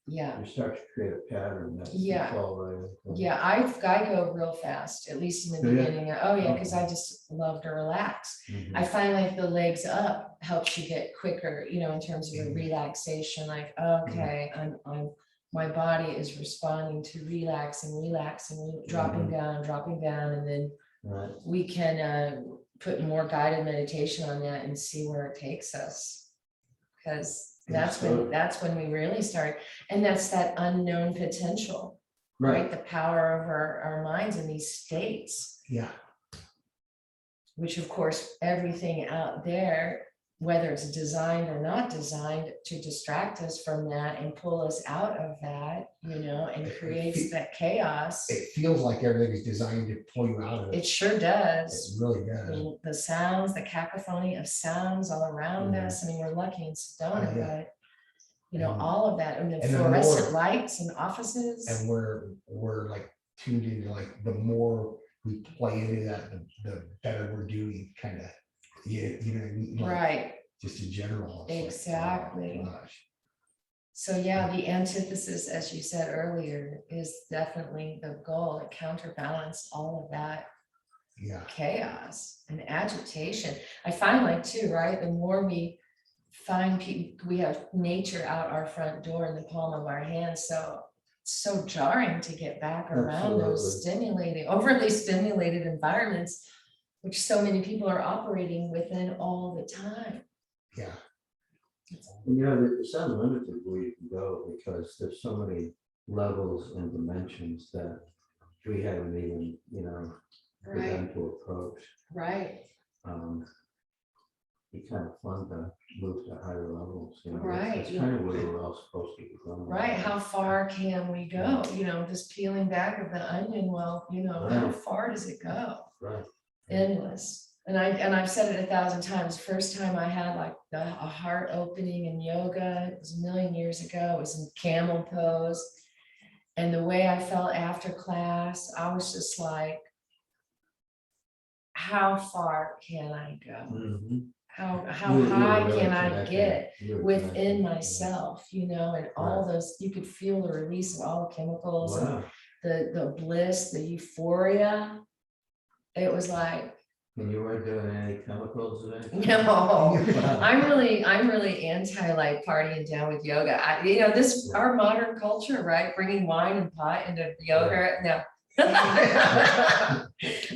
S2: yeah.
S3: you start to create a pattern that
S2: Yeah.
S3: you fall right into.
S2: Yeah, I go real fast, at least in the
S3: Do ya?
S2: beginning. Oh yeah, because I just love to relax.
S3: Mhm.
S2: I find like the legs up helps you get quicker, you know, in terms of a relaxation, like, okay, I'm my body is responding to relaxing, dropping down, and then
S3: Right.
S2: we can put more guided meditation on that and see where it takes us. Because that's when we really start, and that's that unknown potential, right?
S3: Right.
S2: The power of our minds in these states,
S4: yeah,
S2: which of course, everything out there, whether it's designed or not designed to distract us from that and pull us out of that, you know, and creates that chaos.
S4: it feels like everything is designed to pull you out of
S2: It
S4: it.
S2: sure
S4: It
S2: does.
S4: really
S2: I
S4: does.
S2: mean, the sounds, the cacophony of sounds all around
S3: Mhm.
S2: us. I mean, we're lucky in Sedona,
S4: Yeah.
S2: but you know,
S4: And-
S2: all of that, and the
S4: and the
S2: fluorescent
S4: more-
S2: lights in offices.
S4: And we're like tuned into like the more we play into that, the better we're doing, kind of. Yeah, you know what I mean? Like,
S2: Right.
S4: just in general. it's like, oh,
S2: Exactly.
S4: gosh.
S2: So yeah, the antithesis, as you said earlier, is definitely the goal, to counterbalance all of that
S4: Yeah,
S2: chaos and agitation. I find like too, right, the more we find people, we have nature out our front door in the palm of our hands, so it's so jarring to get back around those overly stimulated environments, which so many people are operating within all the time.
S4: yeah,
S3: And you know, it's unlimited where you can go because there's so many levels and dimensions that we haven't even, you know, begun to approach.
S2: Right.
S3: be kind of fun to move to higher levels. You know,
S1: Right,
S3: It's
S1: yeah.
S3: kind of where we're all supposed to be going.
S1: Right, how far can we go? You know, this peeling back of the onion, well, you know, how
S3: Right.
S1: far does it go?
S3: Right.
S1: Endless. And I've said it 1,000 times. First time I had like a heart opening in yoga, it was a million years ago. It was in camel pose. And the way I felt after class, I was just like, how far can I go?
S3: Mhm.
S1: How
S3: You were
S1: high
S3: really
S1: can I
S3: connected.
S1: get
S3: You were
S1: within
S3: connected, yeah.
S1: myself, you know, and all those, you could feel the release of all the chemicals and
S3: Wow.
S1: the bliss, the euphoria. It was like,
S3: And you weren't doing any chemicals or anything?
S1: no,
S3: Wow.
S1: I'm really anti like partying down with yoga. You know, this,
S3: Yeah.
S1: our modern culture, right? Bringing wine and pot into yoga. No.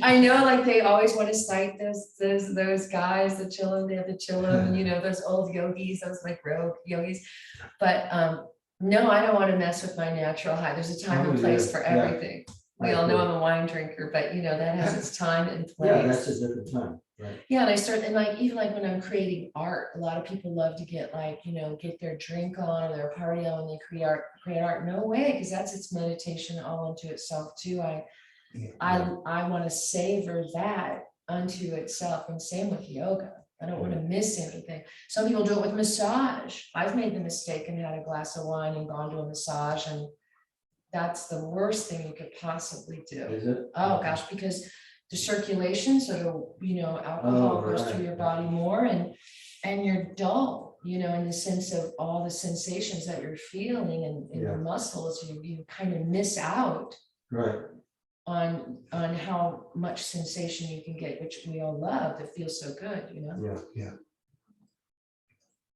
S1: I know, like they always want to cite those guys, the chillum, they have the chillum, you know, those old yogis, those like rogue yogis. But no, I don't want to mess with my natural high. There's a time and
S3: Oh,
S1: place
S3: yeah,
S1: for
S3: yeah.
S1: everything. We
S3: I
S1: all know
S3: agree.
S1: I'm a wine drinker, but you know, that has its time and
S3: Yeah,
S1: place.
S3: that's a different time, right?
S1: Yeah, and I start, and like, even like when I'm creating art, a lot of people love to get like, you know, get their drink on or their party on, and they create art. No way, because that's its meditation all unto itself too. I want to savor that unto itself, and same with yoga. I don't want to miss anything. Some people do it with massage. I've made the mistake and had a glass of wine and gone to a massage, and that's the worst thing you could possibly do.
S3: Is it?
S1: Oh gosh, because the circulation, so the, you know, alcohol goes through your body more, and you're dull, you know, in the sense of all the sensations that you're feeling and in your muscles, you kind of miss out
S3: Right.
S1: on how much sensation you can get, which we all love, that feels so good, you know?
S3: Yeah,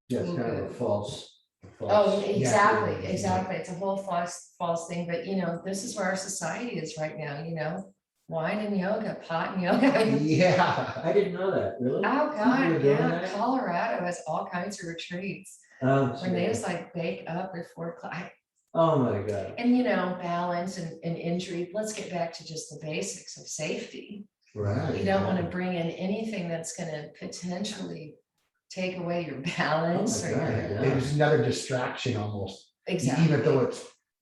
S3: it's kind of a
S1: Okay.
S3: false.
S1: Oh, exactly,
S3: yeah.
S1: exactly. It's a whole false thing, but you know, this is where our society is right now, you know? Wine and yoga, pot and yoga.
S4: Yeah.
S3: I didn't know that, really?
S1: Oh,
S3: People were
S1: God,
S3: doing
S1: yeah,
S3: that?
S1: Colorado has all kinds of retreats, where they just like bake up before class.
S3: Oh, my God.
S1: And you know, balance and injury, let's get back to just the basics of safety.
S3: Right.
S1: You don't want to bring in anything that's gonna potentially take away your balance
S3: Oh
S1: or
S3: my God,
S1: your.
S3: yeah.
S4: It's another distraction almost,
S1: Exactly.
S4: even though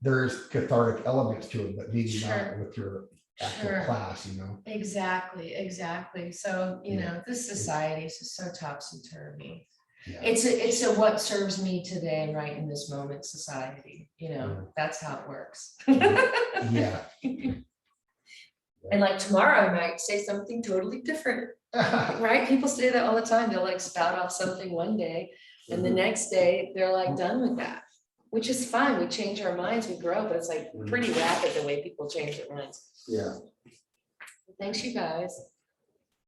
S4: there's cathartic elements to it, but maybe
S1: Sure.
S4: not with your actual
S1: Sure.
S4: class, you know?
S1: Exactly. So, you
S4: Yeah.
S1: know, this society is just so topsy-turvy.
S4: Yeah.
S1: It's a what serves me today and right in this moment society, you know,
S3: Yeah.
S1: that's how it works.
S4: Yeah.
S1: And like tomorrow, I might say something totally different, right? People say that all the time. They'll like spout off something one day, and the next day they're like done with that, which is fine. We change our minds, we grow, but it's like pretty rapid the way people change their minds.
S3: Yeah.
S1: Thanks, you guys.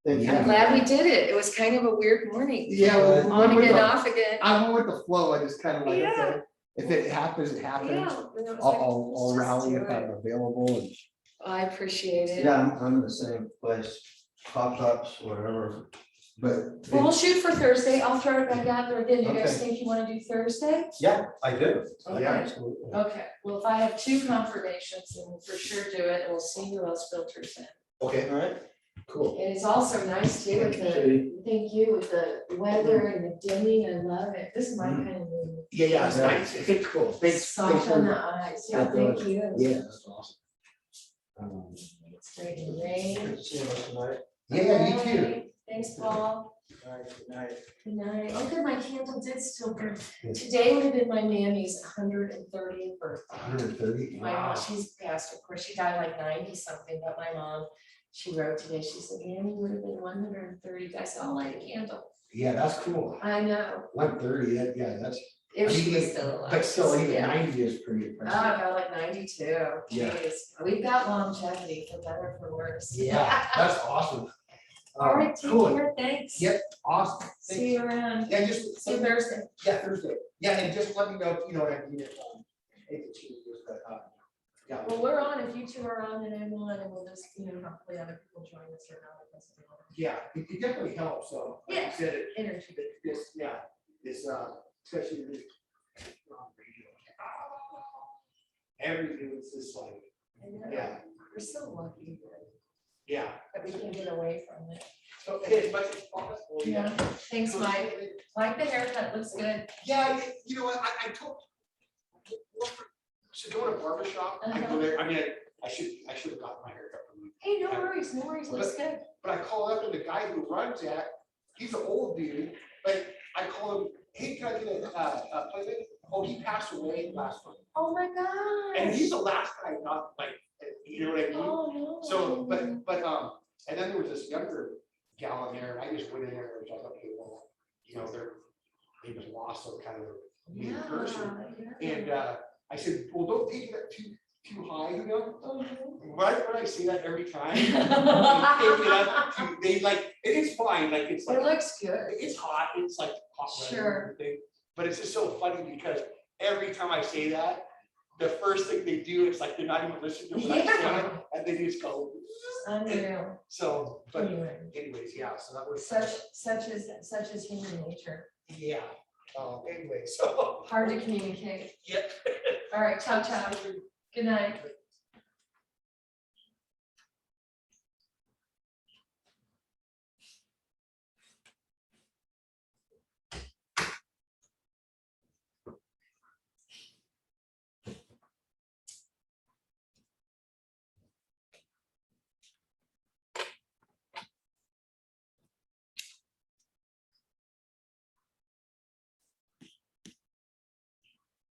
S3: Thank
S4: Yeah.
S1: I'm glad we did it. It was kind of a weird morning.
S4: Yeah, well,
S1: On again, off again.
S4: I'm with the flow. I just kind of like,
S1: Yeah.
S4: okay, if it happens, it happens.
S1: Yeah. and it was like,
S4: I'll
S1: let's just
S4: rally
S1: do
S4: if I'm
S1: it.
S4: available. And
S1: I appreciate it.
S3: Yeah, I'm in the same place, pop-ups, whatever, but.
S1: Well, we'll shoot for Thursday. I'll throw it back out there again. You guys
S3: Okay.
S1: think you want to do Thursday?
S3: Yeah, I do.
S1: Okay.
S3: Yeah, absolutely.
S1: Okay, well, if I have 2 confirmations, then we'll for sure do it, and we'll see who else filters in.
S3: Okay, all right, cool.
S1: And it's also nice too with the, thank you, with the weather and the dimming. I love it. This is my kind of mood.
S4: yeah, it's nice. It's cool. Thanks.
S1: Soft on the eyes. Yeah, thank you.
S4: Yeah, that's awesome.
S1: It's great in rain.
S3: Good to see you tonight.
S4: Yeah, you too.
S1: Alright, thanks, Paul.
S3: All right, good night.
S1: Good night. Oh, good, my candle did still burn. Today would have been my mammy's 130th birthday.
S4: 130.
S1: My mom, she's passed, of course, she died like 90 something, but my mom, she wrote today, she said, Mammy would have been 130. I said, I'll light a candle.
S4: Yeah, that's cool.
S1: I know,
S4: 130. Yeah, that's.
S1: if she was
S4: even-
S1: still alive.
S4: But still, even
S1: Yeah.
S4: 90 is pretty
S1: Oh,
S4: impressive.
S1: I got like 92.
S4: Yeah.
S1: Jeez. We've got longevity for better or for worse.
S4: Yeah, that's awesome.
S1: All right, take
S4: Cool.
S1: care, thanks.
S4: Yep, awesome.
S1: See you around.
S4: Yeah, just.
S1: See you Thursday.
S4: Yeah, Thursday. Yeah, and just let me know if you know what I need. If it's easier, but, yeah.
S1: Well, we're on, if you 2 are on, then I'm on, and we'll just, you know, hopefully other people join us or not. It doesn't matter.
S4: Yeah, it definitely helps, so. like
S1: Yeah.
S4: I said,
S1: Energy.
S4: this, yeah, it's, especially this. Everything is just like,
S1: I know.
S4: yeah,
S1: We're so lucky
S4: yeah.
S1: that we can get away from it.
S4: So, hey, as much as possible.
S5: helpful.
S1: Yeah, thanks, Mike. Like the haircut, looks good.
S5: Yeah, you know what, I told. So go to a barber shop, I go there, I mean, I should have gotten my haircut from you.
S1: Hey, no worries, looks good.
S5: But I call up and the guy who runs that, he's an old dude, but I call him, hey, can I get a appointment? Oh, he passed away last month.
S1: Oh my gosh.
S5: And he's the last guy, not like, you know what I mean?
S1: Oh, no.
S5: So, but, and then there was this younger gal in there, and I just went in there and was like, okay, well, you know, they just lost some kind of a mean person. And I said, well, don't take it up too high, you know? Right when I say that every time, they take it up they like, it's fine, like, it's like.
S1: It looks good.
S5: It's hot, it's like hot weather and
S1: Sure.
S5: everything, but it's just so funny because every time I say that, the first thing they do, it's like they're not even listening to what I'm saying, and they just go.
S1: Unreal.
S5: So, but
S1: Anyway,
S5: anyways, yeah, so that was.
S1: such is human nature.
S5: Yeah, anyway, so.
S1: Hard to communicate.
S5: Yep.
S1: All right, ciao, ciao. Good night.